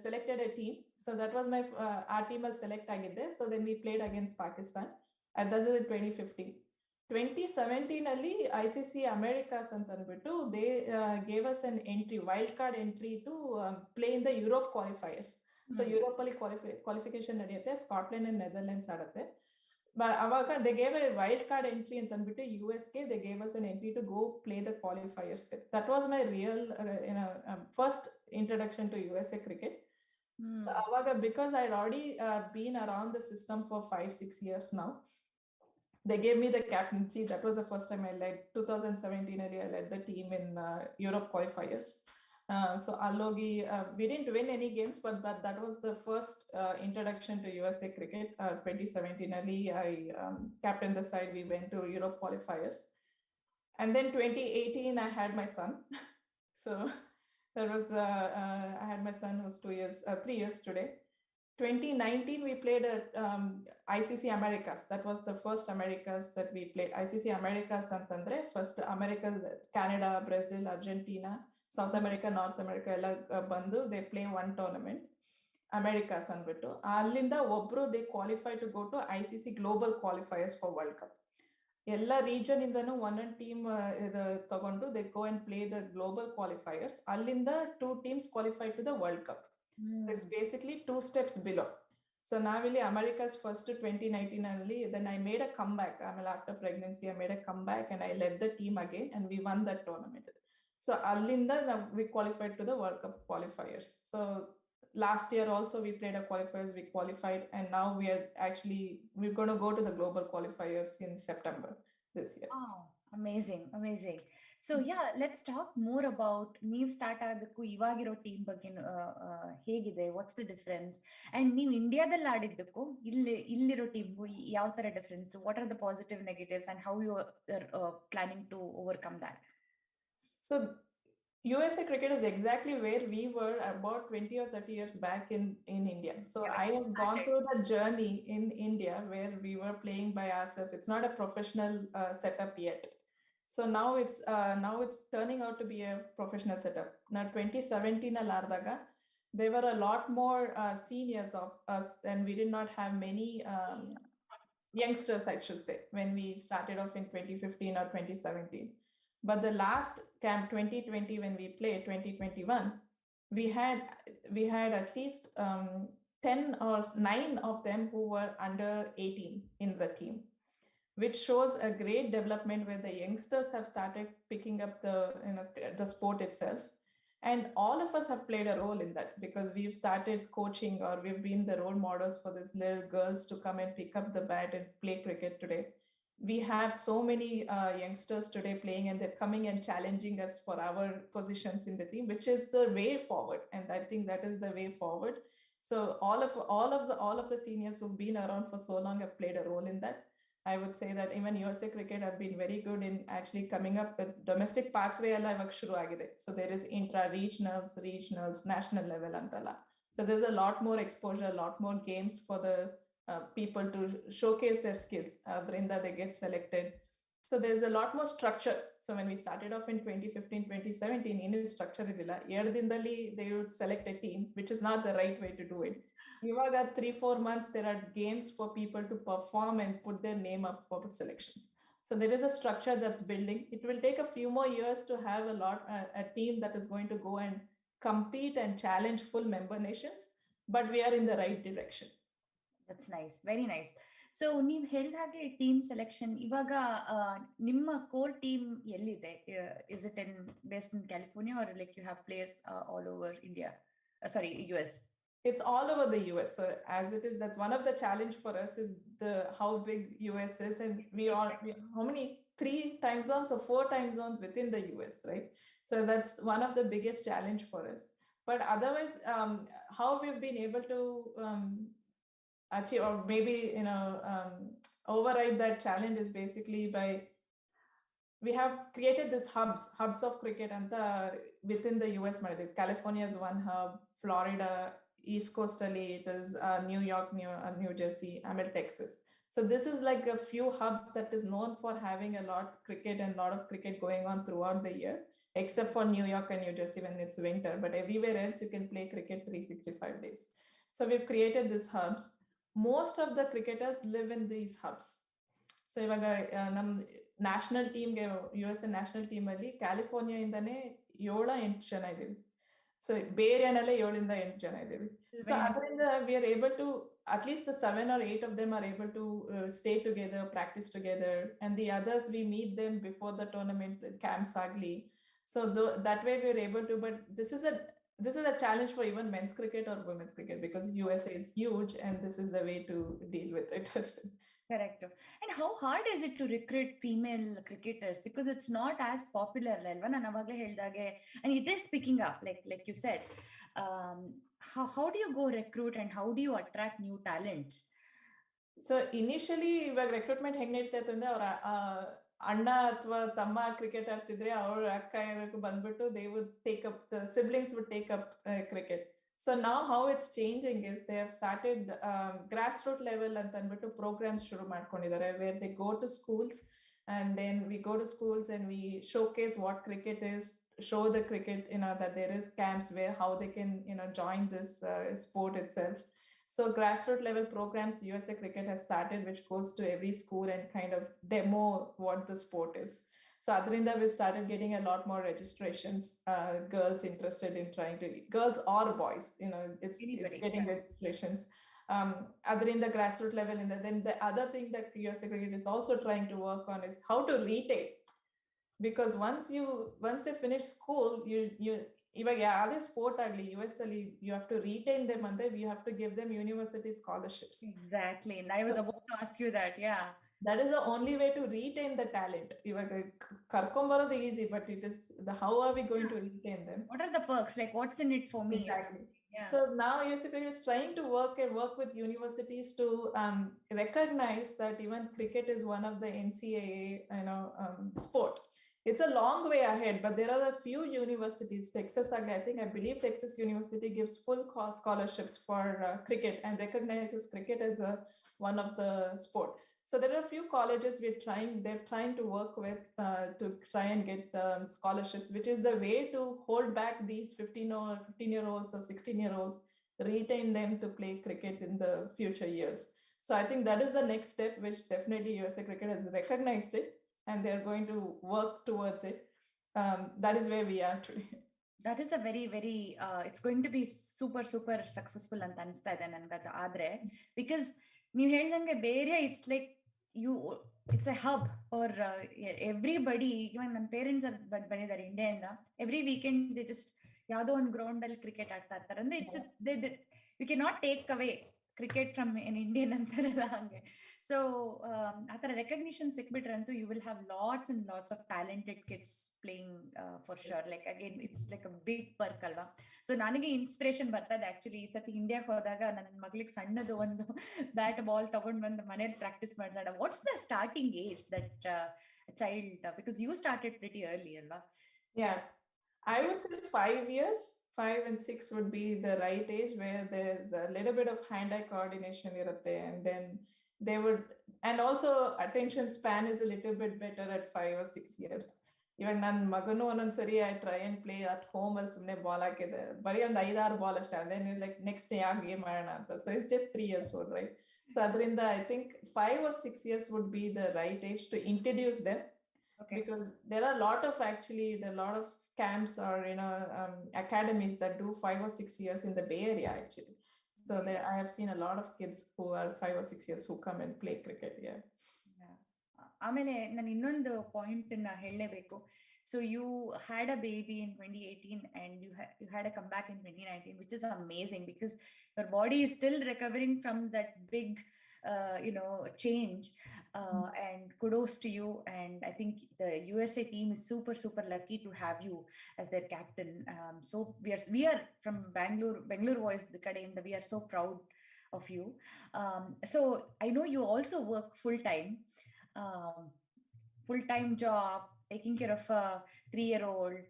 selected a team. So that was our team was select agide. So then we played against Pakistan, and that is in 2015. 2017 ali ICC Americas antanbittu they gave us an entry, wildcard entry to play in the Europe qualifiers. So Europe ali qualification nadiyate, Scotland and Netherlands adutte. But avaga they gave a wild card entry and then USK they gave us an entry to go play the qualifiers. That was my real first introduction to USA cricket. So avaga, because I'd already been around the system for 5-6 years now, they gave me the captaincy. That was the first time I led. 2017 I led the team in Europe qualifiers. So Allogi, we didn't win any games, but that was the first introduction to USA cricket. 2017 I captained the side. We went to Europe qualifiers, and then 2018 I had my son. So there was I had my son who was 3 years today. 2019 we played at ICC Americas. That was the first Americas that we played. ICC Americas antandre first America, Canada, Brazil, Argentina, South America, North America ಎಲ್ಲ ಬಂದು they play one tournament, Americas ಅಂದ್ಬಿಟ್ಟು. ಅಲ್ಲಿಂದ ಒಬ್ರು they qualify to go to ICC global qualifiers for World Cup. ಎಲ್ಲ region ಇಂದನೂ ಒಂದೊಂದು team ತಗೊಂಡು they go and play the global qualifiers. ಅಲ್ಲಿಂದ 2 teams qualify to the World Cup. It's basically 2 steps below. So ನಾವಿಲ್ಲಿ Americas first 2019 ಅಲ್ಲಿ then I made a comeback. ಆಮೇಲೆ after pregnancy I made a comeback and I led the team again and we won that tournament. So Allinda we qualified to the World Cup qualifiers. So last year also we played a qualifiers, we qualified, and now we're going to go to the global qualifiers in September this year. Wow, amazing. So yeah, let's talk more about ನೀವು start ಆಗೋದಕ್ಕೂ ಇವಾಗಿರೋ team ಬಗ್ಗೆ ಹೇಗಿದೆ, what's the difference, and ನೀವು ಇಂಡಿಯಾದಲ್ಲಿ ಆಡಿದ್ದಕ್ಕೂ ಇಲ್ಲಿರೋ ಟೀಮ್ಗೂ ಯಾವ ತರ difference, what are the positive negatives and how you are planning to overcome that? So USA cricket is exactly where we were about 20 or 30 years back in India. So I have gone through the journey in India where we were playing by ourselves. It's not a professional setup yet. So now it's turning out to be a professional setup. Now 2017 alardaga, there were a lot more seniors of us, and we did not have many youngsters, I should say, when we started off in 2015 or 2017. But the last camp 2020, when we played 2021, we had at least 10 or 9 of them who were under 18 in the team, which shows a great development where the youngsters have started picking up the sport itself. And all of us have played a role in that, because we've started coaching, or we've been the role models for these little girls to come and pick up the bat and play cricket today. We have so many youngsters today playing, and they're coming and challenging us for our positions in the team, which is the way forward. And I think that is the way forward. So all of the seniors who've been around for so long have played a role in that. I would say that even USA Cricket have been very good in actually coming up with domestic pathway alla ivag shuru agide. So there is regionals, national level antala. So there's a lot more exposure, a lot more games for the people to showcase their skills. Adrinda they get selected. So there's a lot more structure. So when we started off in 2015, 2017, in structure idilla. Yerdindali they would select a team, which is not the right way to do it. Ivaga 3-4 months there are games for people to perform and put their name up for selections. So there is a structure that's building. It will take a few more years to have a team that is going to go and compete and challenge full member nations, but we are in the right direction. That's nice, very nice. So ನೀವು ಹೇಳಿದ ಹಾಗೆ team selection, ಇವಾಗ ನಿಮ್ಮ core team ಎಲ್ಲಿದೆ? Is it in based in California, or like you have players all over India, sorry US? It's all over the US. So as it is, that's one of the challenge for us is how big US is, and how many 3 time zones or 4 time zones within the US, right? So that's one of the biggest challenge for us. But otherwise, how we've been able to achieve, or maybe override that challenge, is basically by we have created this hubs of cricket and within the US. California is one hub, Florida, East Coast Ali, it is New York, New Jersey, Texas. So this is like a few hubs that is known for having a lot of cricket and a lot of cricket going on throughout the year, except for New York and New Jersey when it's winter. But everywhere else you can play cricket 365 days. So we've created these hubs. Most of the cricketers live in these hubs. So ivaga nam national team ge USA national team alli California indane 7-8 jana idivi. So Bay Area nalle 7 ಇಂದ 8 ಜನ ಇದ್ದೀವಿ. So ಅದರಿಂದ we are able to, at least the 7 or 8 of them are able to stay together, practice together, and the others we meet them before the tournament camps agli. So that way we are able to, but this is a challenge for even men's cricket or women's cricket, because USA is huge and this is the way to deal with it. Correct. And how hard is it to recruit female cricketers? Because it's not as popular, alva ನಾನು ಅವಾಗಲೇ ಹೇಳಿದಾಗೆ, and it is picking up, like you said. How do you go recruit and how do you attract new talents? So initially ಇವಾಗ recruitment ಹೆಂಗ್ ನಡೀತಾ ಇತ್ತು ಅಂದ್ರೆ, ಅವರ ಅಣ್ಣ ಅಥವಾ ತಮ್ಮ ಕ್ರಿಕೆಟ್ ಆಡ್ತಿದ್ರೆ ಅವ್ರ ಅಕ್ಕ ಯಾರು ಬಂದ್ಬಿಟ್ಟು they would take up, the siblings would take up cricket. So now how it's changing is they have started grassroots level ಅಂತ ಅಂದ್ಬಿಟ್ಟು programs ಶುರು ಮಾಡ್ಕೊಂಡಿದ್ದಾರೆ, where they go to schools, and then we go to schools and we showcase what cricket is, show the cricket, that there is camps where how they can join this sport itself. So grassroots level programs USA Cricket has started, which goes to every school and kind of demo what the sport is. So adrinda we started getting a lot more registrations, girls interested in trying to, girls or boys, it's getting registrations. Adrinda grassroots level. And then the other thing that USA Cricket is also trying to work on is how to retain because once they finish school, you ಇವಾಗ ಯಾವುದೇ sport ಆಗಲಿ US ಅಲ್ಲಿ you have to retain them and then you have to give them university scholarships. Exactly. And I was about to ask you that. Yeah. That is the only way to retain the talent. ಇವಾಗ ಕರ್ಕೊಂಬರೋದು easy, but it is the how are we going to retain them? What are the perks? Like, what's in it for me? Exactly. Yeah. So now USC is trying to work with universities to recognize that even cricket is one of the NCAA sport. It's a long way ahead, but there are a few universities. Texas, I believe Texas University gives full cost scholarships for cricket and recognizes cricket as one of the sport. So there are a few colleges they're trying to work with to try and get scholarships, which is the way to hold back these 15-year-olds or 16-year-olds, retain them to play cricket in the future years. So I think that is the next step, which definitely USA Cricket has recognized it, and they're going to work towards it. That is where we are today. That is a very, very, it's going to be super, super successful ಅಂತ ಅನಿಸ್ತಾ ಇದೆ ನನ್ಗದು ಆದ್ರೆ, because ನೀವು ಹೇಳ್ದಂಗೆ ಬೇರೆ it's like it's A hub for everybody. ಇವಾಗ ನನ್ನ parents ಬಂದಿದ್ದಾರೆ ಇಂಡಿಯಾದಿಂದ, ಎವ್ರಿ ವೀಕೆಂಡ್ ದೇ ಜಸ್ಟ್ ಯಾವುದೋ ಒಂದು ಗ್ರೌಂಡ್ ಅಲ್ಲಿ ಕ್ರಿಕೆಟ್ ಆಡ್ತಾ ಇರ್ತಾರೆ. ಅಂದ್ರೆ it's you can not take away cricket from an Indian ಅಂತಾರಲ್ಲ ಹಂಗೆ. ಸೊ ಆ ಥರ ರೆಕಗ್ನಿಷನ್ ಸಿಕ್ಬಿಟ್ರೆ ಅಂತೂ you will have lots and lots of talented kids playing for sure. Like again it's like a big perk ಅಲ್ವಾ. So ನನಗೆ inspiration ಬರ್ತದೆ actually. ಈ ಸತಿ ಇಂಡಿಯಾಗೆ ಹೋದಾಗ ನನ್ನ ಮಗಳಿಗೆ ಸಣ್ಣದು ಒಂದು ಬ್ಯಾಟ್ ಬಾಲ್ ತಗೊಂಡ್ ಬಂದು ಮನೇಲಿ ಪ್ರಾಕ್ಟೀಸ್ ಮಾಡ್ಸೋಣ. What's the starting age that child, because you started pretty early ಅಲ್ವಾ? Yeah, I would say 5 years. 5 and 6 would be the right age where there's a little bit of hand-eye coordination irutte, and then they would, and also attention span is a little bit better at 5 or 6 years. Even ನನ್ನ ಮಗನು ಒಂದೊಂದ್ಸರಿ I try and play at home ಅಲ್ಲಿ ಸುಮ್ಮನೆ ball ಹಾಕಿದೆ, ಬರೀ ಒಂದು 5-6 ball ಅಷ್ಟೇ, and then like next ಯಾವ ಗೇಮ್ ಮಾಡೋಣ ಅಂತ. So it's just 3 years old, right? So ಅದರಿಂದ I think 5 or 6 years would be the right age to introduce them. Okay. Because there are a lot of camps or academies that do 5 or 6 years in the Bay Area actually. So there I have seen a lot of kids who are 5 or 6 years who come and play cricket. Yeah. ಆಮೇಲೆ ನಾನು ಇನ್ನೊಂದು point ನ ಹೇಳಲೇಬೇಕು. So you had a baby in 2018 and you had a comeback in 2019, which is amazing because your body is still recovering from that big change, and kudos to you. And I think the USA team is super, super lucky to have you as their captain. So we are from Bengaluru Boys the kadeyinda we are so proud of you. So I know you also work full-time job, taking care of a 3-year-old,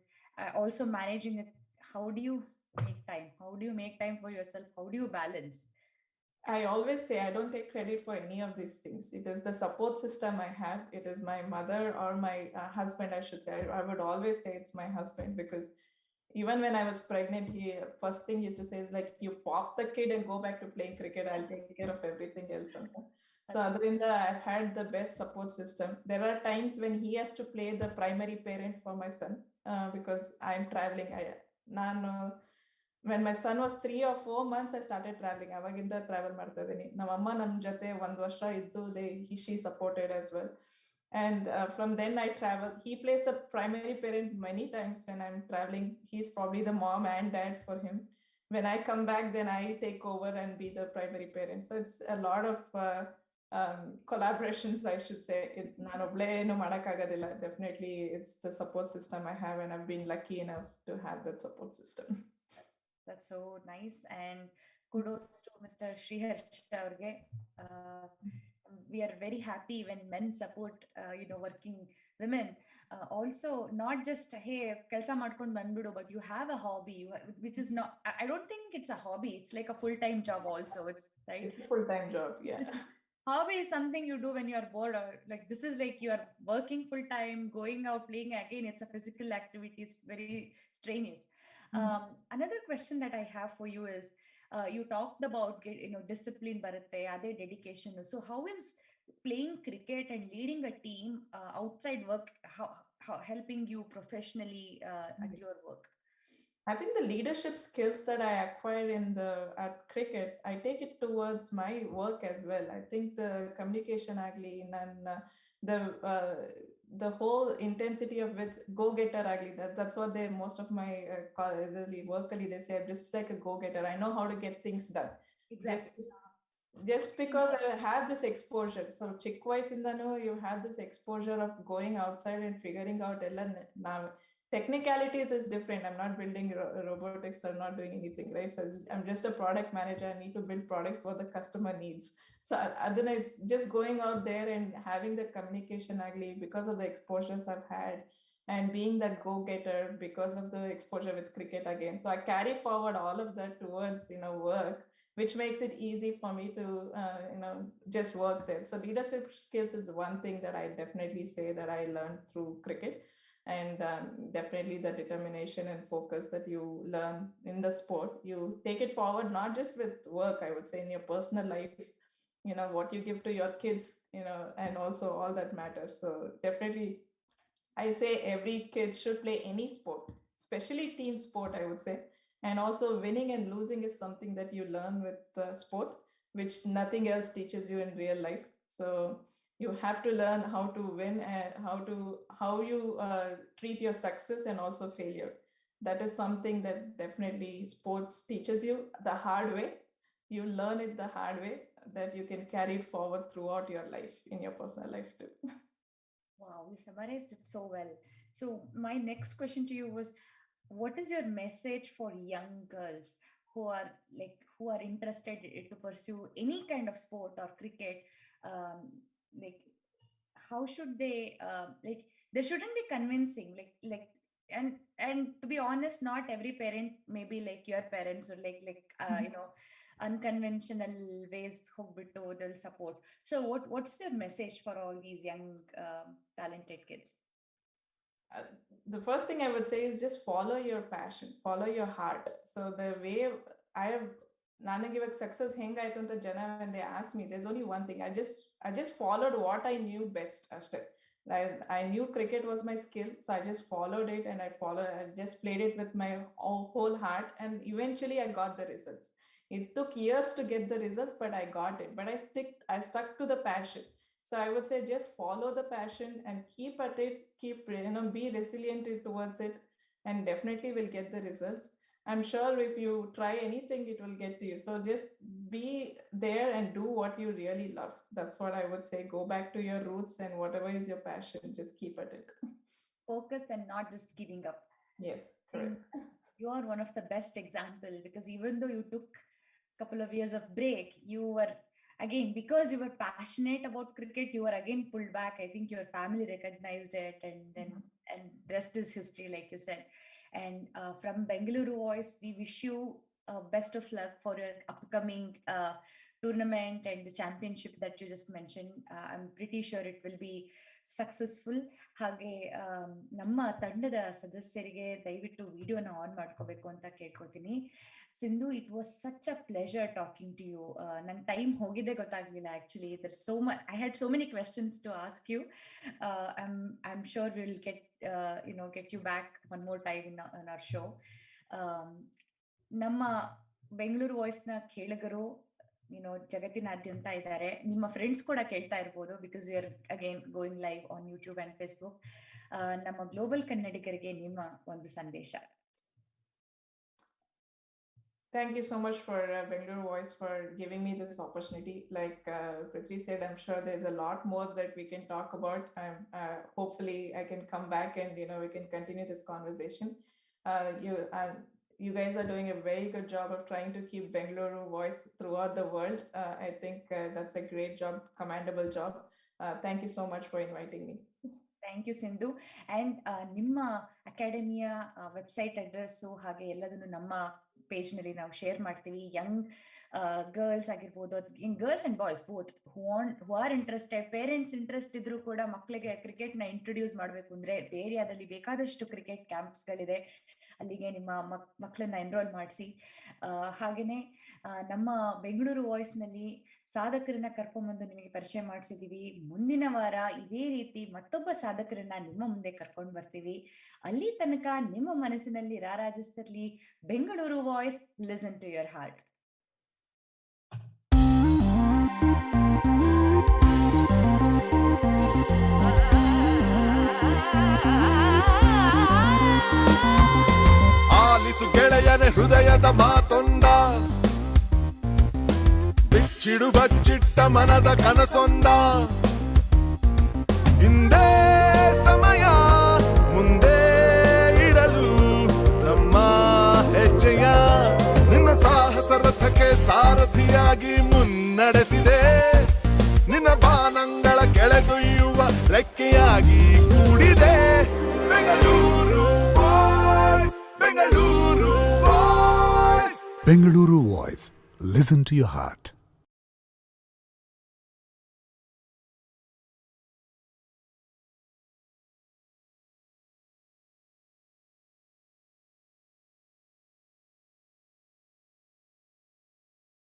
also managing it. How do you make time for yourself? How do you balance? I always say I don't take credit for any of these things. It is the support system I have. It is my mother or my husband, I should say. I would always say it's my husband, because even when I was pregnant, he first thing he used to say is like, you pop the kid and go back to playing cricket. I'll take care of everything else. So Adrinda, I've had the best support system. There are times when he has to play the primary parent for my son because I'm traveling. When my son was 3 or 4 months, I started traveling. Avaginda travel ಮಾಡ್ತಾ ಇದೀನಿ. ನಮ್ಮ ಅಮ್ಮ ನಮ್ಮ ಜೊತೆ 1 ವರ್ಷ ಇದ್ದು she supported as well. And from then I travel. He plays the primary parent many times when I'm traveling. He's probably the mom and dad for him. When I come back, then I take over and be the primary parent. So it's a lot of collaborations, I should say. ನಾನು ಒಬ್ಳೆ ಏನು ಮಾಡೋಕ್ಕಾಗೋದಿಲ್ಲ. Definitely it's the support system I have, and I've been lucky enough to have that support system. That's so nice, and kudos to Mr. Sriharsha avrge. We are very happy when men support working women. Also not just hey kelsa madkondu banbidu, but you have a hobby, which is not, I don't think it's a hobby, it's like a full-time job also. It's right, it's a full-time job. Yeah. Hobby is something you do when you are bored, or like this is like you are working full-time, going out playing. Again, it's a physical activity, it's very strenuous. Another question that I have for you is, you talked about discipline barutte, ade dedication. So how is playing cricket and leading a team outside work how helping you professionally at your work? I think the leadership skills that I acquired at cricket, I take it towards my work as well. I think the communication agli, the whole intensity of which go-getter agli, that's what they, most of my work they say, I'm just like a go-getter, I know how to get things done. Exactly. Just because I have this exposure, so chick wise in the know, you have this exposure of going outside and figuring out now technicalities is different. I'm not building robotics or not doing anything, right? So I'm just a product manager. I need to build products what the customer needs. So other than it's just going out there and having the communication ugly because of the exposures I've had and being that go-getter because of the exposure with cricket again. So I carry forward all of that towards work, which makes it easy for me to just work there. So leadership skills is one thing that I definitely say that I learned through cricket, and definitely the determination and focus that you learn in the sport, you take it forward, not just with work, I would say in your personal life, what you give to your kids, and also all that matters. So definitely I say every kid should play any sport, especially team sport, I would say. And also winning and losing is something that you learn with sport, which nothing else teaches you in real life. So you have to learn how to win and how you treat your success and also failure. That is something that definitely sports teaches you the hard way. You learn it the hard way, that you can carry it forward throughout your life, in your personal life too. Wow, you summarized it so well. So my next question to you was, what is your message for young girls who are interested to pursue any kind of sport or cricket? Like, how should they there shouldn't be convincing, and to be honest, not every parent may be like your parents, or unconventional ways hogbittu they'll support. So what's your message for all these young talented kids? The first thing I would say is just follow your passion, follow your heart. So the way I have ನನಗೆ ಇವಾಗ success ಹೆಂಗಾಯ್ತು ಅಂತ ಜನ when they ask me, there's only one thing, I just followed what I knew best ಅಷ್ಟೇ. I knew cricket was my skill, so I just followed it, and I just played it with my whole heart, and eventually I got the results. It took years to get the results, but I got it. But I stuck to the passion. So I would say just follow the passion and keep at it, be resilient towards it, and definitely will get the results. I'm sure if you try anything, it will get to you. So just be there and do what you really love. That's what I would say. Go back to your roots, and whatever is your passion, just keep at it. Focus and not just giving up. Yes, correct. You are one of the best example, because even though you took a couple of years of break, you were again, because you were passionate about cricket, you were again pulled back. I think your family recognized it, and then and the rest is history, like you said. And from Bengaluru Voice, we wish you best of luck for your upcoming tournament and the championship that you just mentioned. I'm pretty sure it will be successful. ಹಾಗೆ ನಮ್ಮ ತಂಡದ ಸದಸ್ಯರಿಗೆ ದಯವಿಟ್ಟು ವಿಡಿಯೋನ on ಮಾಡ್ಕೋಬೇಕು ಅಂತ ಕೇಳ್ಕೊತೀನಿ. Sindhu, it was such a pleasure talking to you. ನಂಗೆ ಟೈಮ್ ಹೋಗಿದ್ದೆ ಗೊತ್ತಾಗ್ಲಿಲ್ಲ actually. I had so many questions to ask you. I'm sure we'll get you back one more time in our show. ನಮ್ಮ ಬೆಂಗಳೂರು ವಾಯ್ಸ್ನ ಕೇಳಿಗರು ಜಗತ್ತಿನಾದ್ಯಂತ ಇದ್ದಾರೆ. ನಿಮ್ಮ ಫ್ರೆಂಡ್ಸ್ ಕೂಡ ಕೇಳ್ತಾ ಇರ್ಬೋದು, because we are again going live on YouTube and Facebook. ನಮ್ಮ global ಕನ್ನಡಿಗರಿಗೆ ನಿಮ್ಮ ಒಂದು ಸಂದೇಶ. Thank you so much for Bengaluru Voice for giving me this opportunity. Like Prithvi said, I'm sure there's a lot more that we can talk about. Hopefully I can come back and we can continue this conversation. You guys are doing a very good job of trying to keep Bengaluru Voice throughout the world. I think that's a great job, commendable job. Thank you so much for inviting me. Thank you Sindhu. And ನಿಮ್ಮ ಅಕಾಡೆಮಿಯ website address ಹಾಗೆ ಎಲ್ಲದನ್ನು ನಮ್ಮ ಪೇಜ್ನಲ್ಲಿ ನಾವು share ಮಾಡ್ತೀವಿ. Young girls ಆಗಿರ್ಬೋದು, girls and boys both who are interested, parents interest ಇದ್ರೂ ಕೂಡ ಮಕ್ಕಳಿಗೆ ಕ್ರಿಕೆಟ್ನ ಇಂಟ್ರೊಡ್ಯೂಸ್ ಮಾಡಬೇಕು ಅಂದರೆ ಏರಿಯಾದಲ್ಲಿ ಬೇಕಾದಷ್ಟು ಕ್ರಿಕೆಟ್ ಕ್ಯಾಂಪ್ಸ್ಗಳಿದೆ, ಅಲ್ಲಿಗೆ ನಿಮ್ಮ ಮಕ್ಕಳನ್ನ ಎನ್ರೋಲ್ ಮಾಡಿಸಿ. ಹಾಗೆಯೇ ನಮ್ಮ ಬೆಂಗಳೂರು ವಾಯ್ಸ್ನಲ್ಲಿ ಸಾಧಕರನ್ನ ಕರ್ಕೊಂಡ್ಬಂದು ನಿಮಗೆ ಪರಿಚಯ ಮಾಡಿಸಿದ್ದೀವಿ. ಮುಂದಿನ ವಾರ ಇದೇ ರೀತಿ ಮತ್ತೊಬ್ಬ ಸಾಧಕರನ್ನ ನಿಮ್ಮ ಮುಂದೆ ಕರ್ಕೊಂಡು ಬರ್ತೀವಿ. ಅಲ್ಲಿ ತನಕ ನಿಮ್ಮ ಮನಸ್ಸಿನಲ್ಲಿ ರಾರಾಜಿಸ್ತಿರ್ಲಿ Bengaluru voice. Listen to your heart. ಆಲಿಸು ಗೆಳೆಯನೆ ಹೃದಯದ ಮಾತೊಂದ, ಬಿಚ್ಚಿಡು ಬಚ್ಚಿಟ್ಟ ಮನದ ಕನಸೊಂದ. ಹಿಂದೆ ಸಮಯ ಮುಂದೆ ಇಡಲು ನಮ್ಮ ಹೆಜ್ಜೆಯ ನಿನ್ನ ಸಾಹಸ ರಥಕ್ಕೆ ಸಾರಥಿಯಾಗಿ ಮುನ್ನಡೆಸಿದೆ. ನಿನ್ನ ಬಾನಂಗಳ ಕೆಳಗೊಯ್ಯುವ ರೆಕ್ಕೆಯಾಗಿ ಕೂಡಿದೆ. Bengaluru boys, Bengaluru boys. Bengaluru Voice. Listen to your heart.